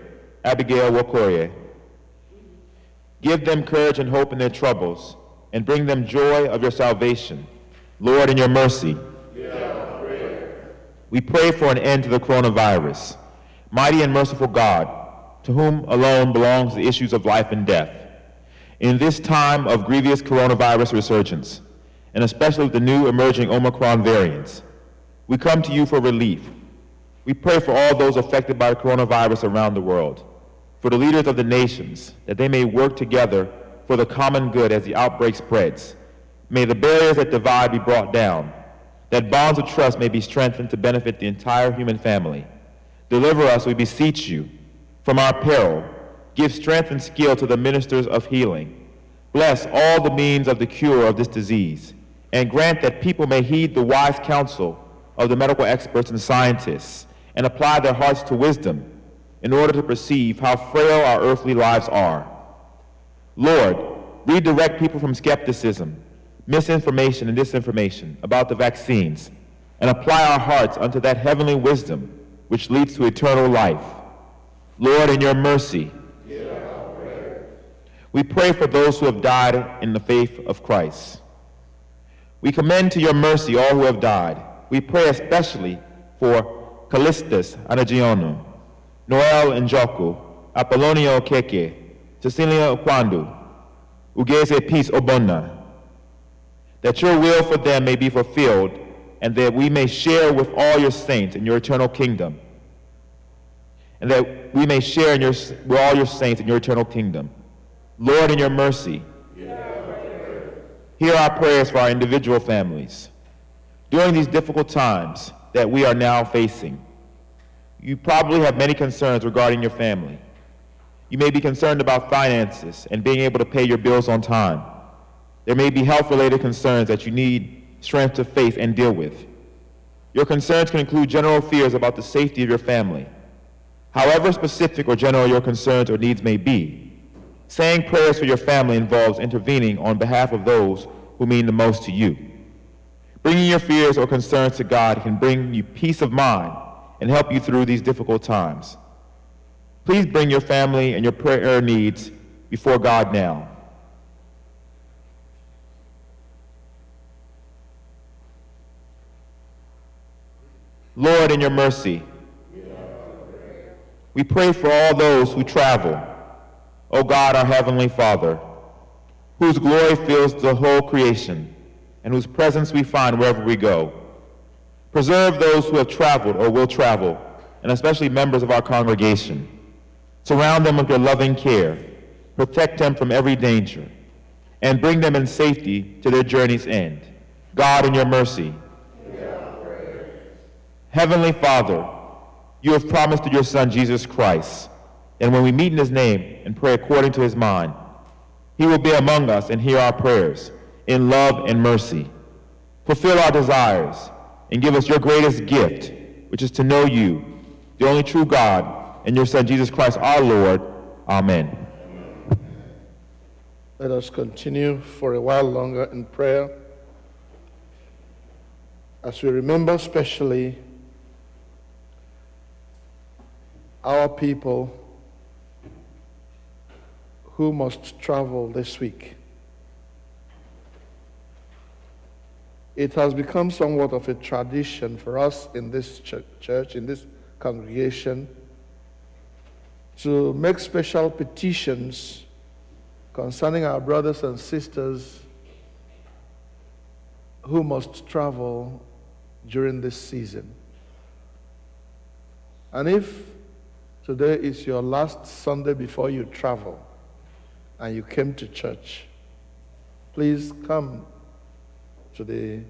Abigail Wakorie. Give them courage and hope in their troubles, and bring them joy of your salvation. Lord, in your mercy, we pray for an end to the coronavirus. Mighty and merciful God, to whom alone belongs the issues of life and death. In this time of grievous coronavirus resurgence, and especially with the new emerging Omicron variants, we come to you for relief. We pray for all those affected by the coronavirus around the world, for the leaders of the nations, that they may work together for the common good as the outbreak spreads. May the barriers that divide be brought down, that bonds of trust may be strengthened to benefit the entire human family. Deliver us, we beseech you, from our peril. Give strength and skill to the ministers of healing. Bless all the means of the cure of this disease, and grant that people may heed the wise counsel of the medical experts and scientists, and apply their hearts to wisdom in order to perceive how frail our earthly lives are. Lord, redirect people from skepticism, misinformation, and disinformation about the vaccines, and apply our hearts unto that heavenly wisdom which leads to eternal life. Lord, in your mercy, we pray for those who have died in the faith of Christ. We commend to your mercy all who have died. We pray especially for Callistus Anagionu, Noel Njoku, Apollonio Okeke, Cecilia Okwandu, Ugeze Peace Obonna, that your will for them may be fulfilled, and that we may share with all your saints in your eternal kingdom, and that we may share with all your saints in your eternal kingdom. Lord, in your mercy, hear our prayers for our individual families. During these difficult times that we are now facing, you probably have many concerns regarding your family. You may be concerned about finances and being able to pay your bills on time. There may be health-related concerns that you need strength to face and deal with. Your concerns can include general fears about the safety of your family. However specific or general your concerns or needs may be, saying prayers for your family involves intervening on behalf of those who mean the most to you. Bringing your fears or concerns to God can bring you peace of mind and help you through these difficult times. Please bring your family and your prayer needs before God now. Lord, in your mercy, we pray for all those who travel, O God, our Heavenly Father, whose glory fills the whole creation, and whose presence we find wherever we go. Preserve those who have traveled or will travel, and especially members of our congregation. Surround them with your loving care, protect them from every danger, and bring them in safety to their journey's end. God, in your mercy. Heavenly Father, you have promised through your Son, Jesus Christ, and when we meet in his name and pray according to his mind, he will be among us and hear our prayers in love and mercy. Fulfill our desires and give us your greatest gift, which is to know you, the only true God, and your Son, Jesus Christ, our Lord. Amen.
Let us continue for a while longer in prayer as we remember specially our people who must travel this week. It has become somewhat of a tradition for us in this church, in this congregation, to make special petitions concerning our brothers and sisters who must travel during this season. And if today is your last Sunday before you travel and you came to church, please come to the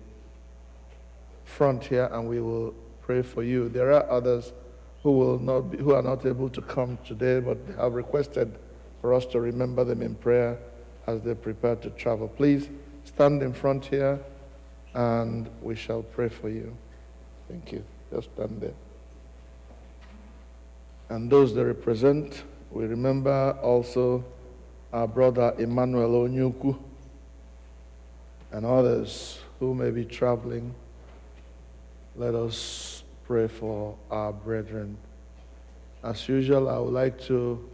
front here and we will pray for you. There are others who are not able to come today, but they have requested for us to remember them in prayer as they prepare to travel. Please stand in front here and we shall pray for you. Thank you. Just stand there. And those they represent, we remember also our brother Emmanuel Onyukwu and others who may be traveling. Let us pray for our brethren. As usual, I would like to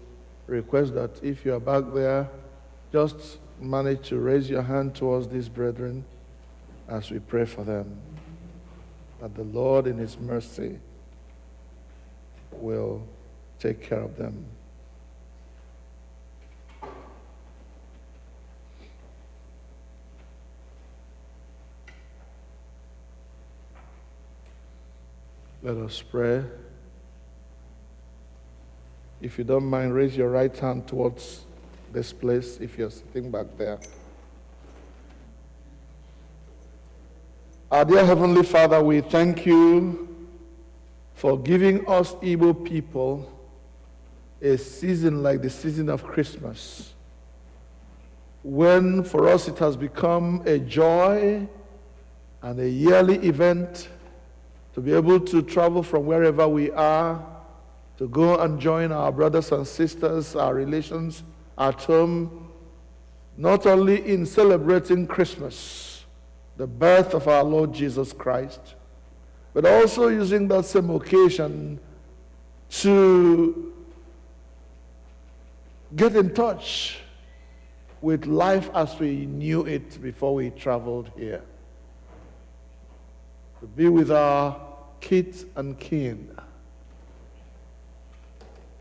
request that if you are back there, just manage to raise your hand towards these brethren as we pray for them, that the Lord in His mercy will take care of them. Let us pray. If you don't mind, raise your right hand towards this place if you're sitting back there. Our dear Heavenly Father, we thank you for giving us Igbo people a season like the season of Christmas, when for us it has become a joy and a yearly event to be able to travel from wherever we are to go and join our brothers and sisters, our relations at home, not only in celebrating Christmas, the birth of our Lord Jesus Christ, but also using that same occasion to get in touch with life as we knew it before we traveled here. To be with our kids and kin,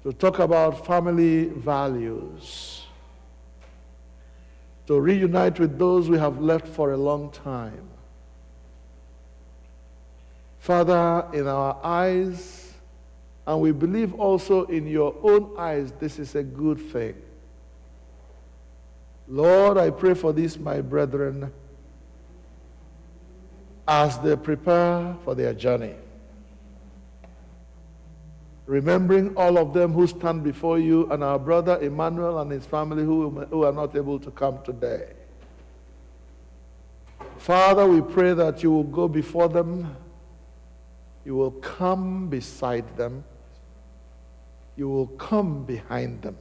to talk about family values, to reunite with those we have left for a long time. Father, in our eyes, and we believe also in your own eyes, this is a good thing. Lord, I pray for these, my brethren, as they prepare for their journey, remembering all of them who stand before you and our brother Emmanuel and his family who are not able to come today. Father, we pray that you will go before them, you will come beside them, you will come behind them,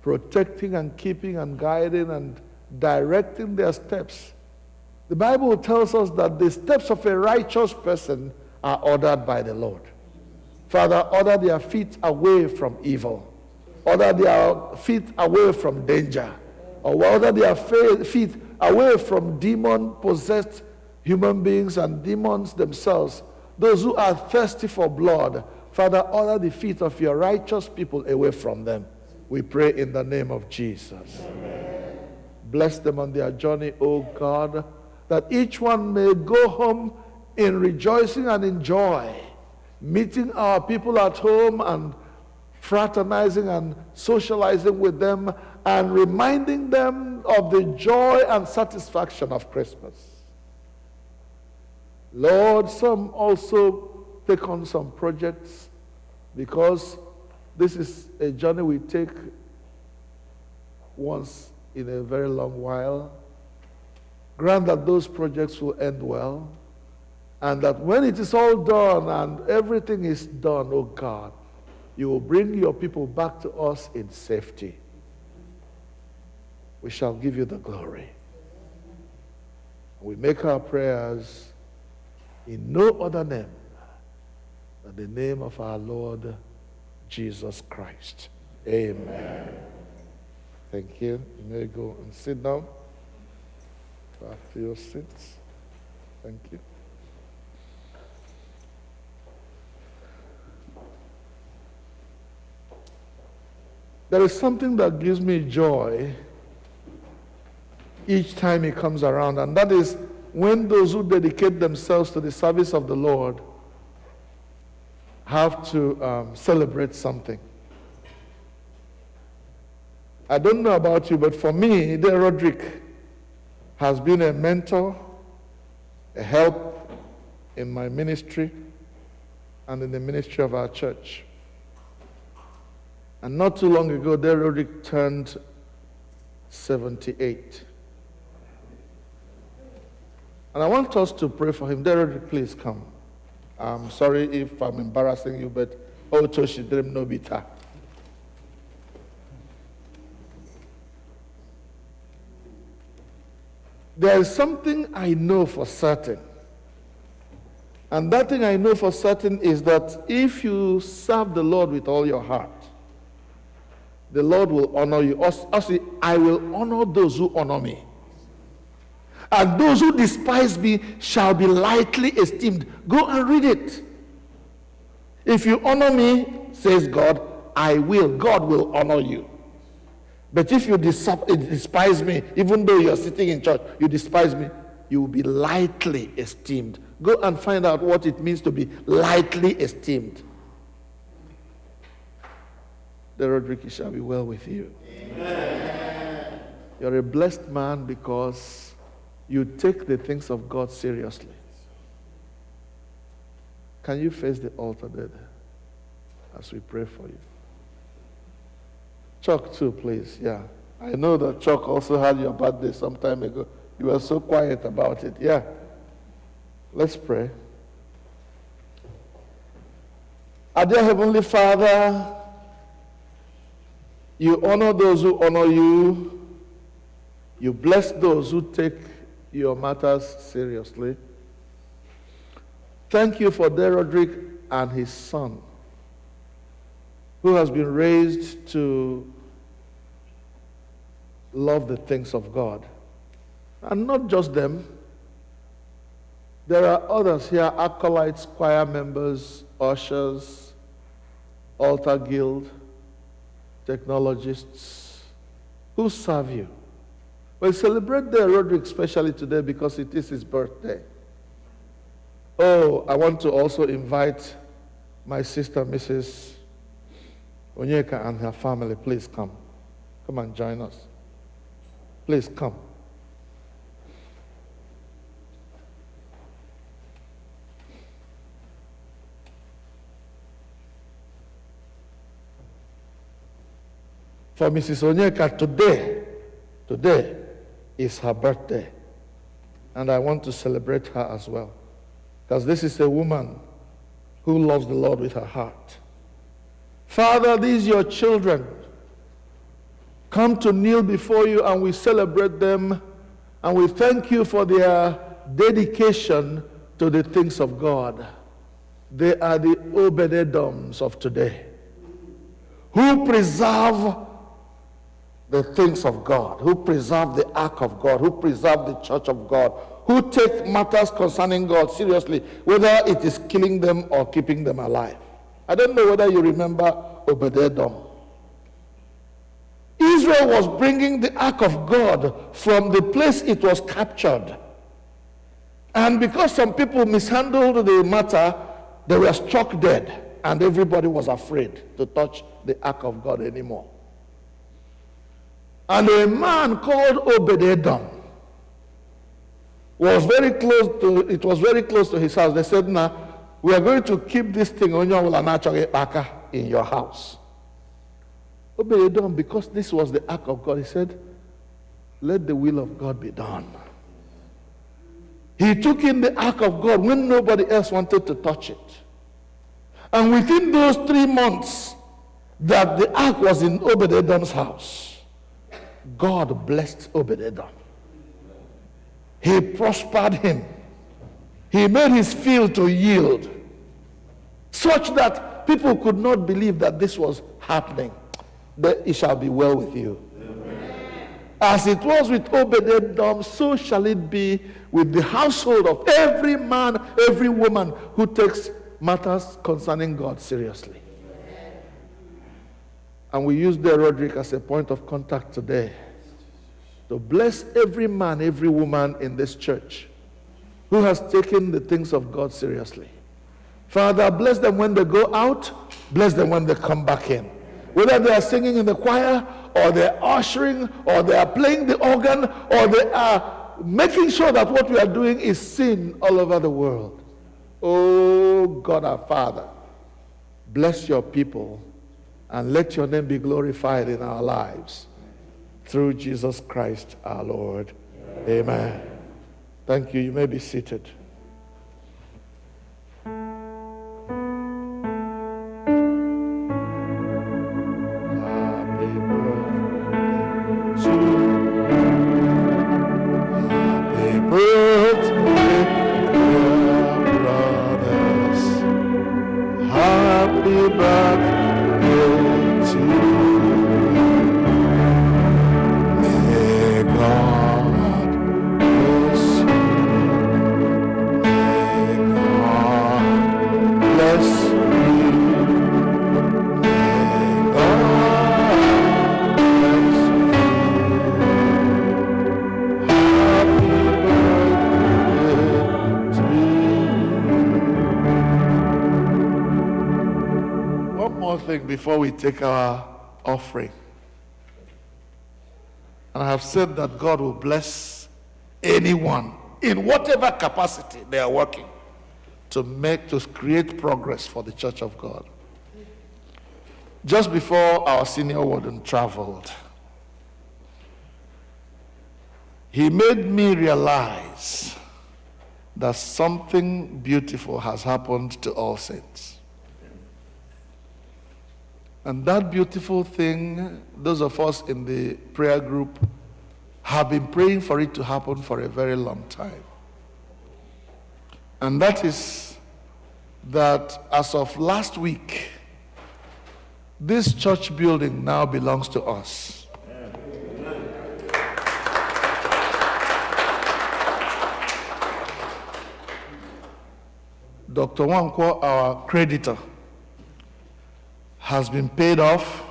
protecting and keeping and guiding and directing their steps. The Bible tells us that the steps of a righteous person are ordered by the Lord. Father, order their feet away from evil. Order their feet away from danger. Or order their feet away from demon-possessed human beings and demons themselves. Those who are thirsty for blood, Father, order the feet of your righteous people away from them. We pray in the name of Jesus. Amen. Bless them on their journey, O God, that each one may go home in rejoicing and in joy, meeting our people at home and fraternizing and socializing with them and reminding them of the joy and satisfaction of Christmas. Lord, some also take on some projects because this is a journey we take once in a very long while. Grant that those projects will end well, and that when it is all done and everything is done, oh God, you will bring your people back to us in safety. We shall give you the glory. We make our prayers in no other name than the name of our Lord Jesus Christ. Amen. Thank you. You may go and sit down. Back to your seats. Thank you. There is something that gives me joy each time it comes around, and that is when those who dedicate themselves to the service of the Lord have to celebrate something. I don't know about you, but for me, Ide Roderick has been a mentor, a help in my ministry and in the ministry of our church. And not too long ago, Ide Roderick turned 78. And I want us to pray for him. Ide Roderick, please come. I'm sorry if I'm embarrassing you, but Otoshi dream no bita. There is something I know for certain. And that thing I know for certain is that if you serve the Lord with all your heart, the Lord will honor you. Also, I will honor those who honor me. And those who despise me shall be lightly esteemed. Go and read it. If you honor me, says God, I will. God will honor you. But if you despise me, even though you're sitting in church, you despise me, you will be lightly esteemed. Go and find out what it means to be lightly esteemed. The Roderick, it shall be well with you. Amen. You're a blessed man because you take the things of God seriously. Can you face the altar there as we pray for you? Chuck too, please. Yeah. I know that Chuck also had your birthday some time ago. You were so quiet about it. Yeah. Let's pray. Our dear Heavenly Father, you honor those who honor you. You bless those who take your matters seriously. Thank you for Ide Roderick and his son, who has been raised to love the things of God. And not just them. There are others here, acolytes, choir members, ushers, altar guild, technologists, who serve you. We celebrate Ide Roderick especially today because it is his birthday. Oh, I want to also invite my sister, Mrs. Onyeka, and her family. Please come. Come and join us. Please come. For Mrs. Onyeka, today is her birthday. And I want to celebrate her as well. Because this is a woman who loves the Lord with her heart. Father, these your children come to kneel before you, and we celebrate them, and we thank you for their dedication to the things of God. They are the Obededoms of today, who preserve the things of God, who preserve the ark of God, who preserve the church of God, who take matters concerning God seriously, whether it is killing them or keeping them alive. I don't know whether you remember Obed-Edom. Israel was bringing the ark of God from the place it was captured. And because some people mishandled the matter, they were struck dead, and everybody was afraid to touch the ark of God anymore. And a man called Obed-Edom was very close to his house. They said, "Now, we are going to keep this thing on in your house." Obed-Edom, because this was the ark of God, he said, "Let the will of God be done." He took in the ark of God when nobody else wanted to touch it. And within those 3 months that the ark was in Obed-Edom's house, God blessed Obed-Edom. He prospered him. He made his field to yield, such that people could not believe that this was happening. But it shall be well with you. Amen. As it was with Obed-Edom, so shall it be with the household of every man, every woman who takes matters concerning God seriously. Amen. And we use the Roderick as a point of contact today to bless every man, every woman in this church who has taken the things of God seriously. Father, bless them when they go out, bless them when they come back in. Whether they are singing in the choir, or they're ushering, or they are playing the organ, or they are making sure that what we are doing is seen all over the world. Oh God our Father, bless your people and let your name be glorified in our lives. Through Jesus Christ our Lord. Amen. Thank you. You may be seated. Before we take our offering, and I have said that God will bless anyone in whatever capacity they are working to create progress for the church of God. Just before our senior warden traveled, he made me realize that something beautiful has happened to all saints. And that beautiful thing, those of us in the prayer group have been praying for it to happen for a very long time. And that is that as of last week, this church building now belongs to us. Dr. Nwankwo, our creditor, has been paid off,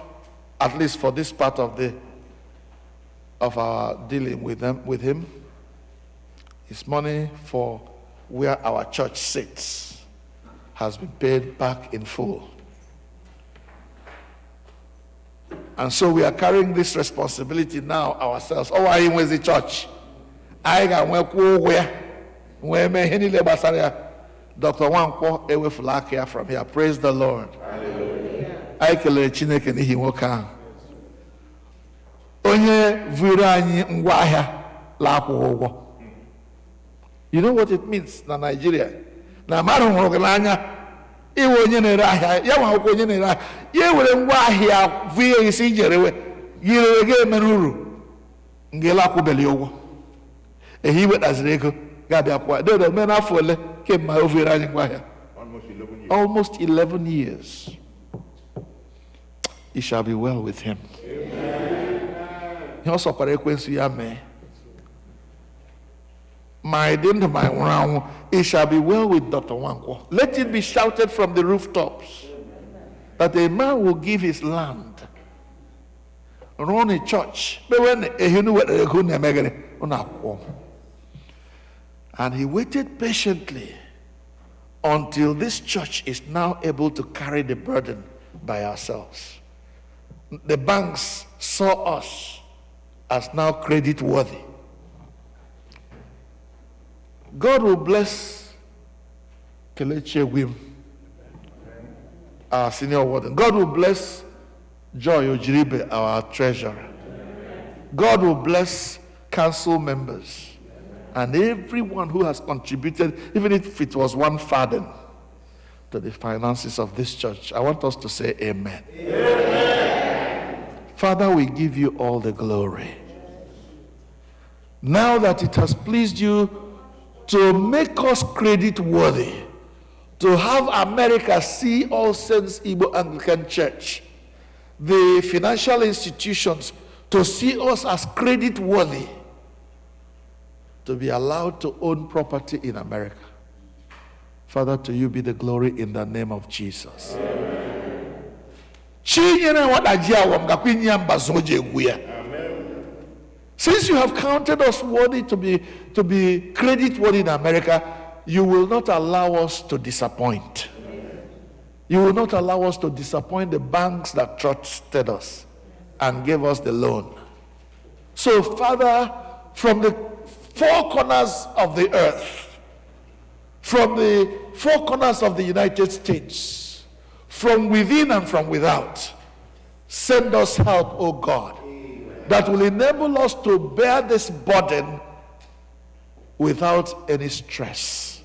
at least for this part of our dealing with him. His money for where our church sits has been paid back in full. And so we are carrying this responsibility now ourselves. Oh, I am with the church. I got where Dr. Nwankwo Ewefulakia from here. Praise the Lord. I kelere Chineke n'ihi nwoke ahụ. Onye vuru anyị ngwa ahịa la akwụghị ụgwọ. You know what it means na Nigeria? Na mmadụ hụrụ gị n'anya iwe onye na-ere ahịa, ya nwa akwụkwọ onye na-ere ahịa, ya were ngwa ahịa vuye isi ijerewe, yire gị emere uru, ngị la akwụbeli ụgwọ. Ehi wetaziri ego ga-abịa kwụọ. Dodo mee n'afọ ole kemgbe o vuru anyị ngwa ahịa? Almost 11 years. It shall be well with him. He also it shall be well with Dr. Nwankwo. Let it be shouted from the rooftops that a man will give his land, run a church, and he waited patiently until this church is now able to carry the burden by ourselves. The banks saw us as now credit worthy. God will bless Kelechi Wim, our senior warden. God will bless Joy Ojiribe, our treasurer. God will bless council members and everyone who has contributed, even if it was one farthing, to the finances of this church. I want us to say amen. Amen. Father, we give you all the glory. Now that it has pleased you to make us credit worthy, to have America see All Saints Igbo Anglican Church, the financial institutions, to see us as credit worthy, to be allowed to own property in America. Father, to you be the glory in the name of Jesus. Amen. Since you have counted us worthy to be credit worthy in America, you will not allow us to disappoint. You will not allow us to disappoint the banks that trusted us and gave us the loan. So, Father, from the four corners of the earth, from the four corners of the United States, from within and from without, send us help, O God, that will enable us to bear this burden without any stress.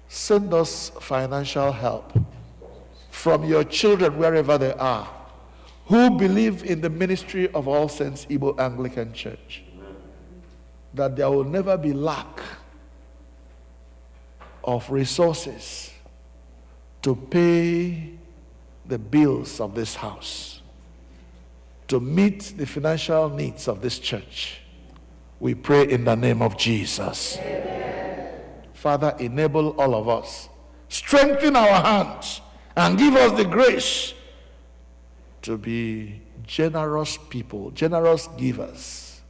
Send us financial help from your children wherever they are, who believe in the ministry of All Saints Igbo Anglican Church, that there will never be lack of resources to pay the bills of this house, to meet the financial needs of this church. We pray in the name of Jesus. Amen. Father, enable all of us. Strengthen our hands and give us the grace to be generous people, generous givers,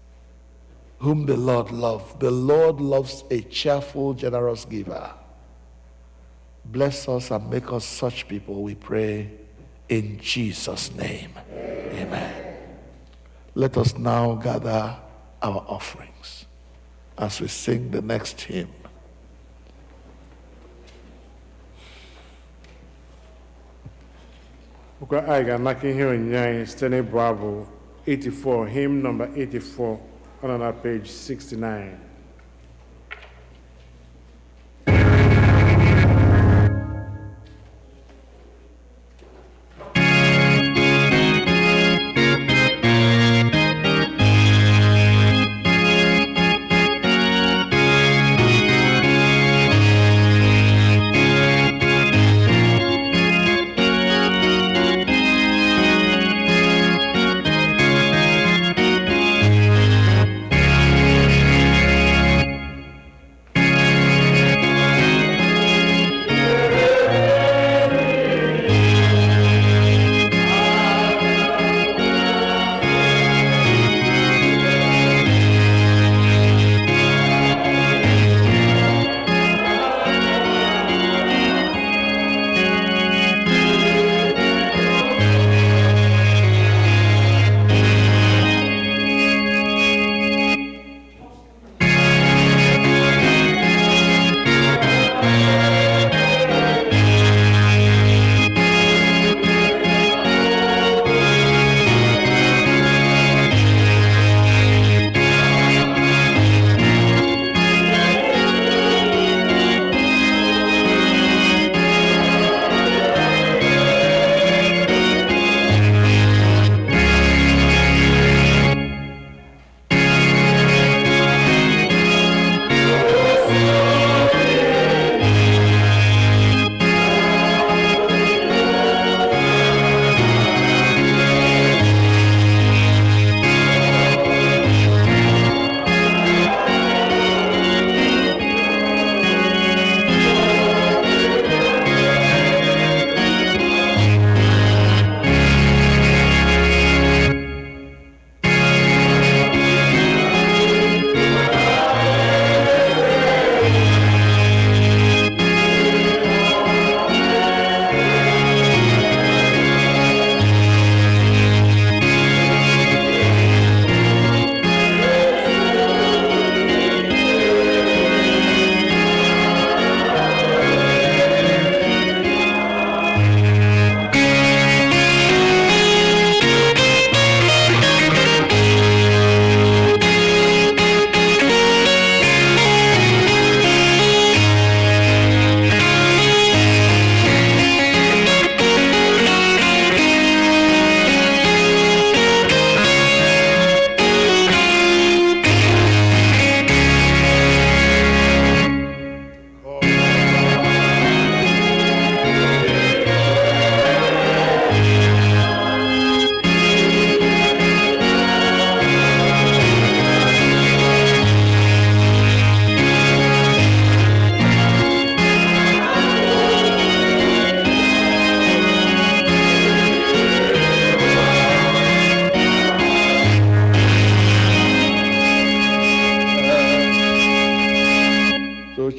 whom the Lord loves. The Lord loves a cheerful, generous giver. Bless us and make us such people, we pray, in Jesus' name. Amen. Let us now gather our offerings as we sing the next hymn.
Anyị ga-anaka ihe onyinye anyị site n'ịbụ abụ 84, hymn number 84, on our page 69.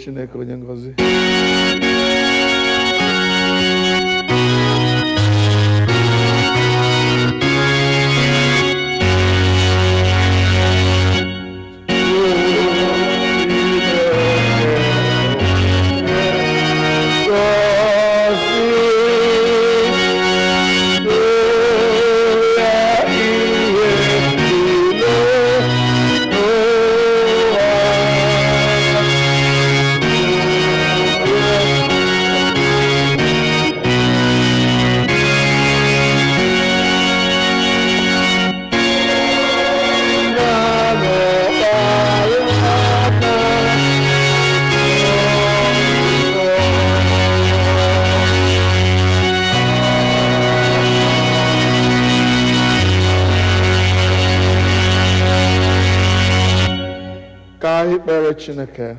Chineke onye ngọzi. Ka anyị kpere Chineke.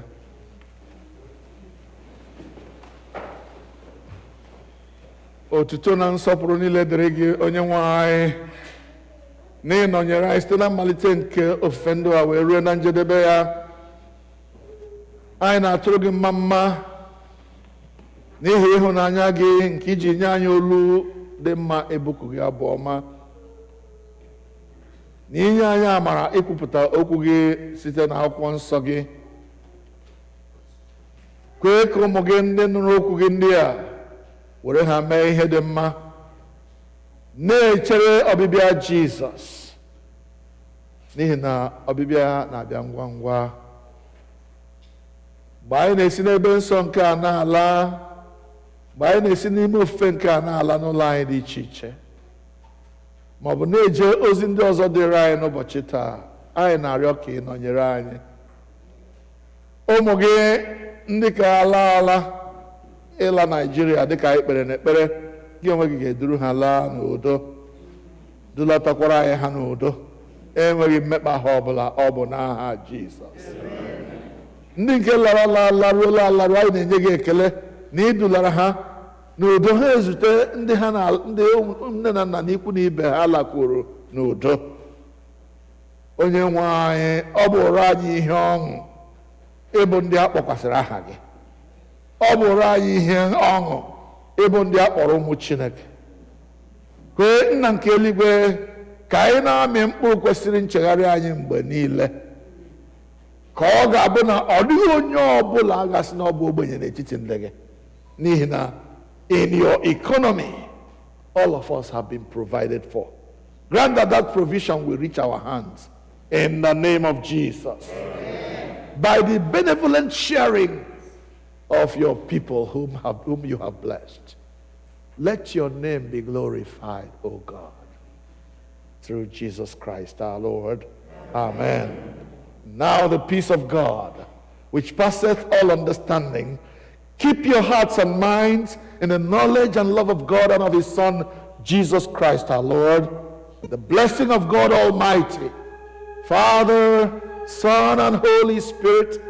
Otuto na nsọpụrụ niile dịrị gị onye nwe anyị, n'ihi nọnyere anyị site na mmalite nke ofufe ndụ a wee ruo na njedebe ya. Anyị na-atụrụ gị mma mma n'ihi ịhụnanya gị nke iji nye anyị olu dị mma ebuku gị abụ ọma, na inye anyị amara ikwupụta okwu gị site na akwụkwọ nsọ gị. Kwee ka ụmụ gị ndị nụrụ okwu gị ndị a were ha mee ihe dị mma, na-echere ọbịbịa Jizọs, n'ihi na ọbịbịa na-abịa ngwa ngwa. Mgbe anyị na-esi n'ebe nsọ nke a na-ala, mgbe anyị na-esi n'ime ofufe nke a na-ala n'ụlọ anyị dị iche iche, ma ọ bụ na-eje ozi ndị ọzọ dịrị anyị n'ụbọchị taa, anyị na-arịọ ka ị nọnyere anyị. Ụmụ gị ndị ka ala ịla Naịjirịa dịka anyị kpere n'ekpere, gị onwe gị ga-eduru ha laa n'udo, dulatakwara anyị ha n'udo, enweghị mmekpa ha ọbụla, ọ bụ n'aha Jizọs. Ndị nke laruola alarụ, anyị na-enye gị ekele na idulara ha n'udo, ha ezute ndị nne na nna na ikwu na ibe ha lakwuru n'udo. Onye nwe anyị, ọ bụrụ anyị ihe ọṅụ ịbụ ndị a kpọkwasịrị aha gị. Ọ bụrụ anyị ihe ọṅụ ịbụ ndị a kpọrọ ụmụ Chineke. Kwee Nna nke eluigwe ka anyị na-amị mkpụrụ kwesịrị nchegharị anyị mgbe niile, ka ọ ga-abụ na ọ dịghị onye ọbụla agasị na ọ bụ ogbenye n'etiti ndị gị, n'ihi na in your economy all of us have been provided for. Grant that that provision will reach our hands in the name of Jesus. Amen. By the benevolent sharing of your people whom you have blessed, let your name be glorified, O God, through Jesus Christ our Lord. Amen. Now the peace of God, which passeth all understanding, keep your hearts and minds in the knowledge and love of God and of his Son, Jesus Christ our Lord. The blessing of God Almighty, Father, Son, and Holy Spirit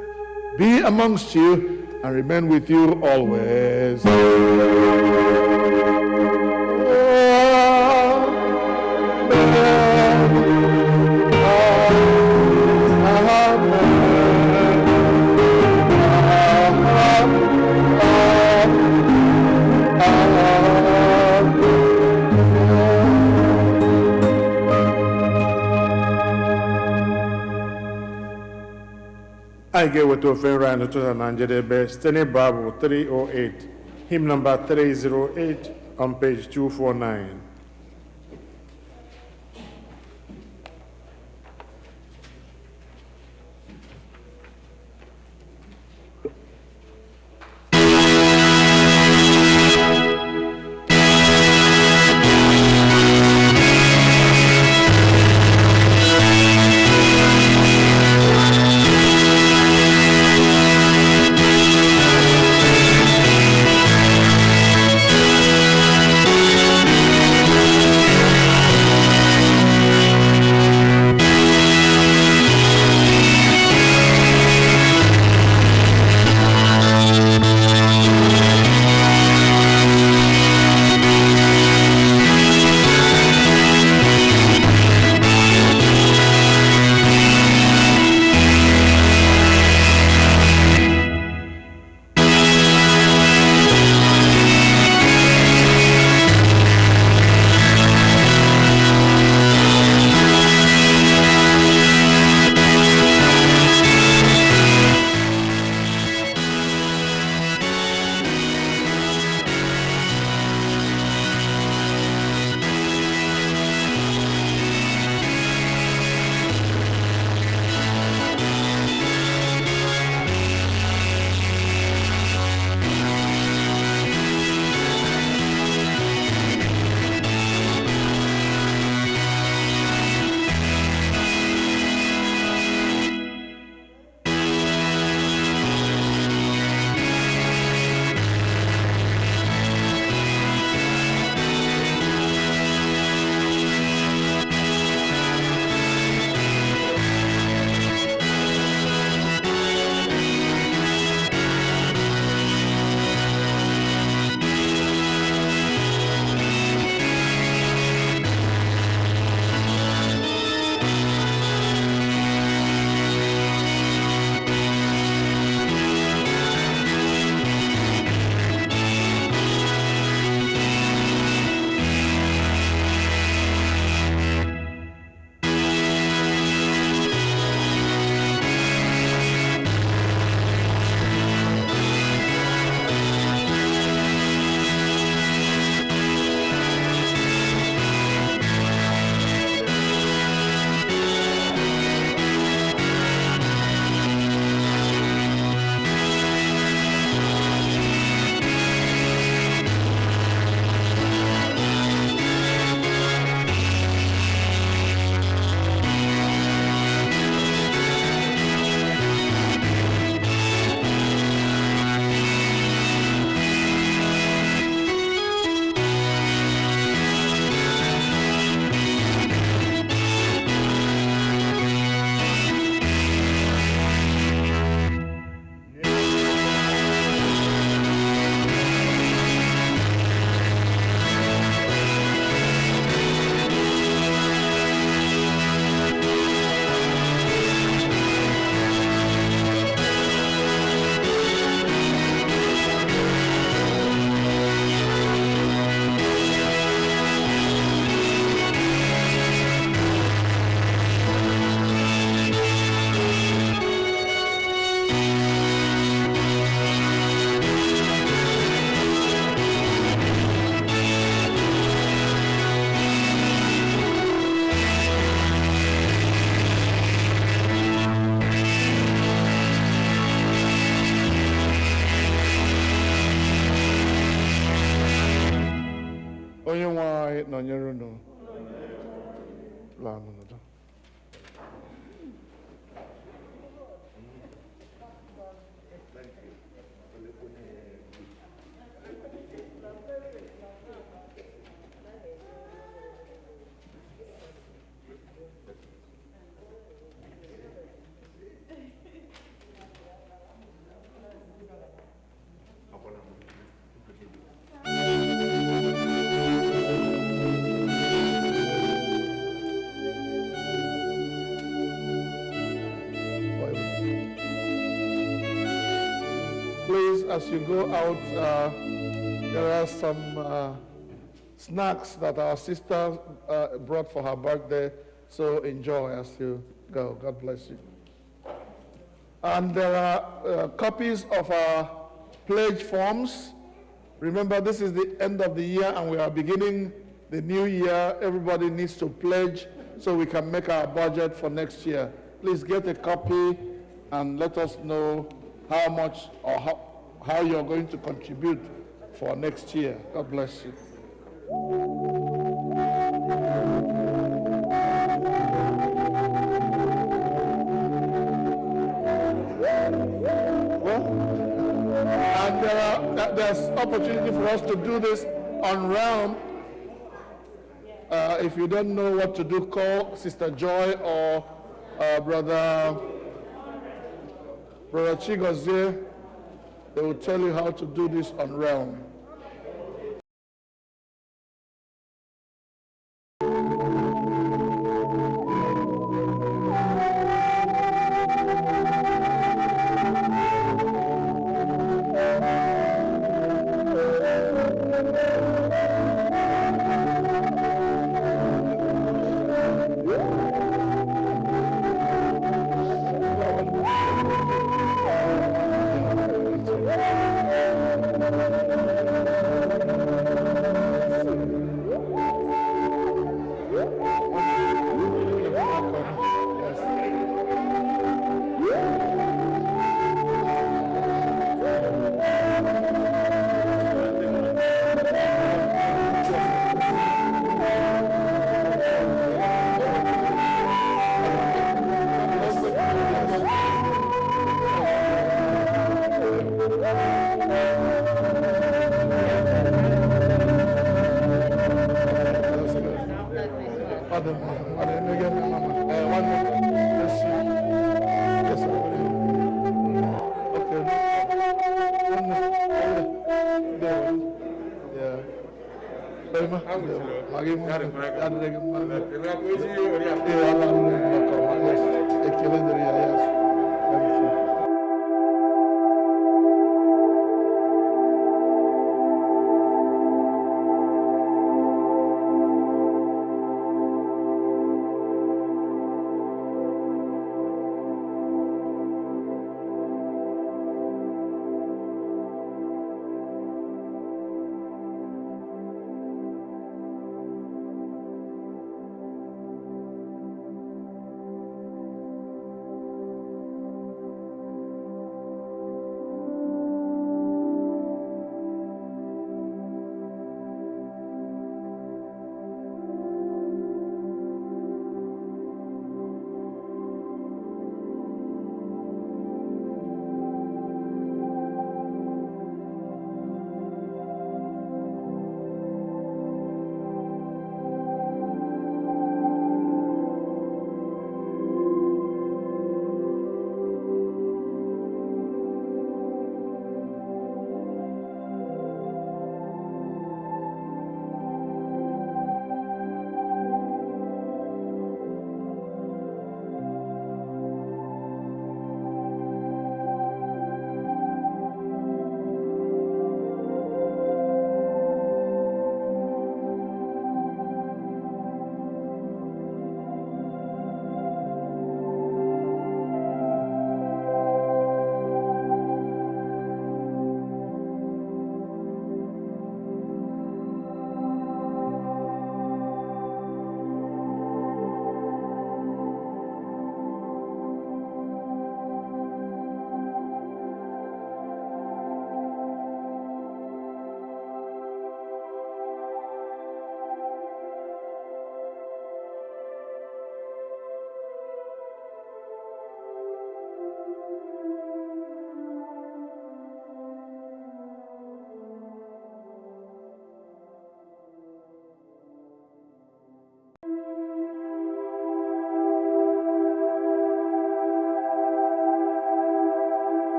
be amongst you and remain with you always.
Anyị ga-eweta ofe nri anyị n'ụtụtụ na njedebe site n'ịbụ abụ 308, hymn number 308 on page 249.
nọnyere unu. Laa n'udo. Please, as you go out, there are some snacks that our sister brought for her birthday, so enjoy as you go. God bless you. And there are copies of our pledge forms. Remember, this is the end of the year and we are beginning the new year. Everybody needs to pledge so we can make our budget for next year. Please get a copy and let us know how much or how you're going to contribute for next year. God bless you. And there's opportunity for us to do this on realm. If you don't know what to do, call Sister Joy or Brother Chigozie. They will tell you how to do this on realm.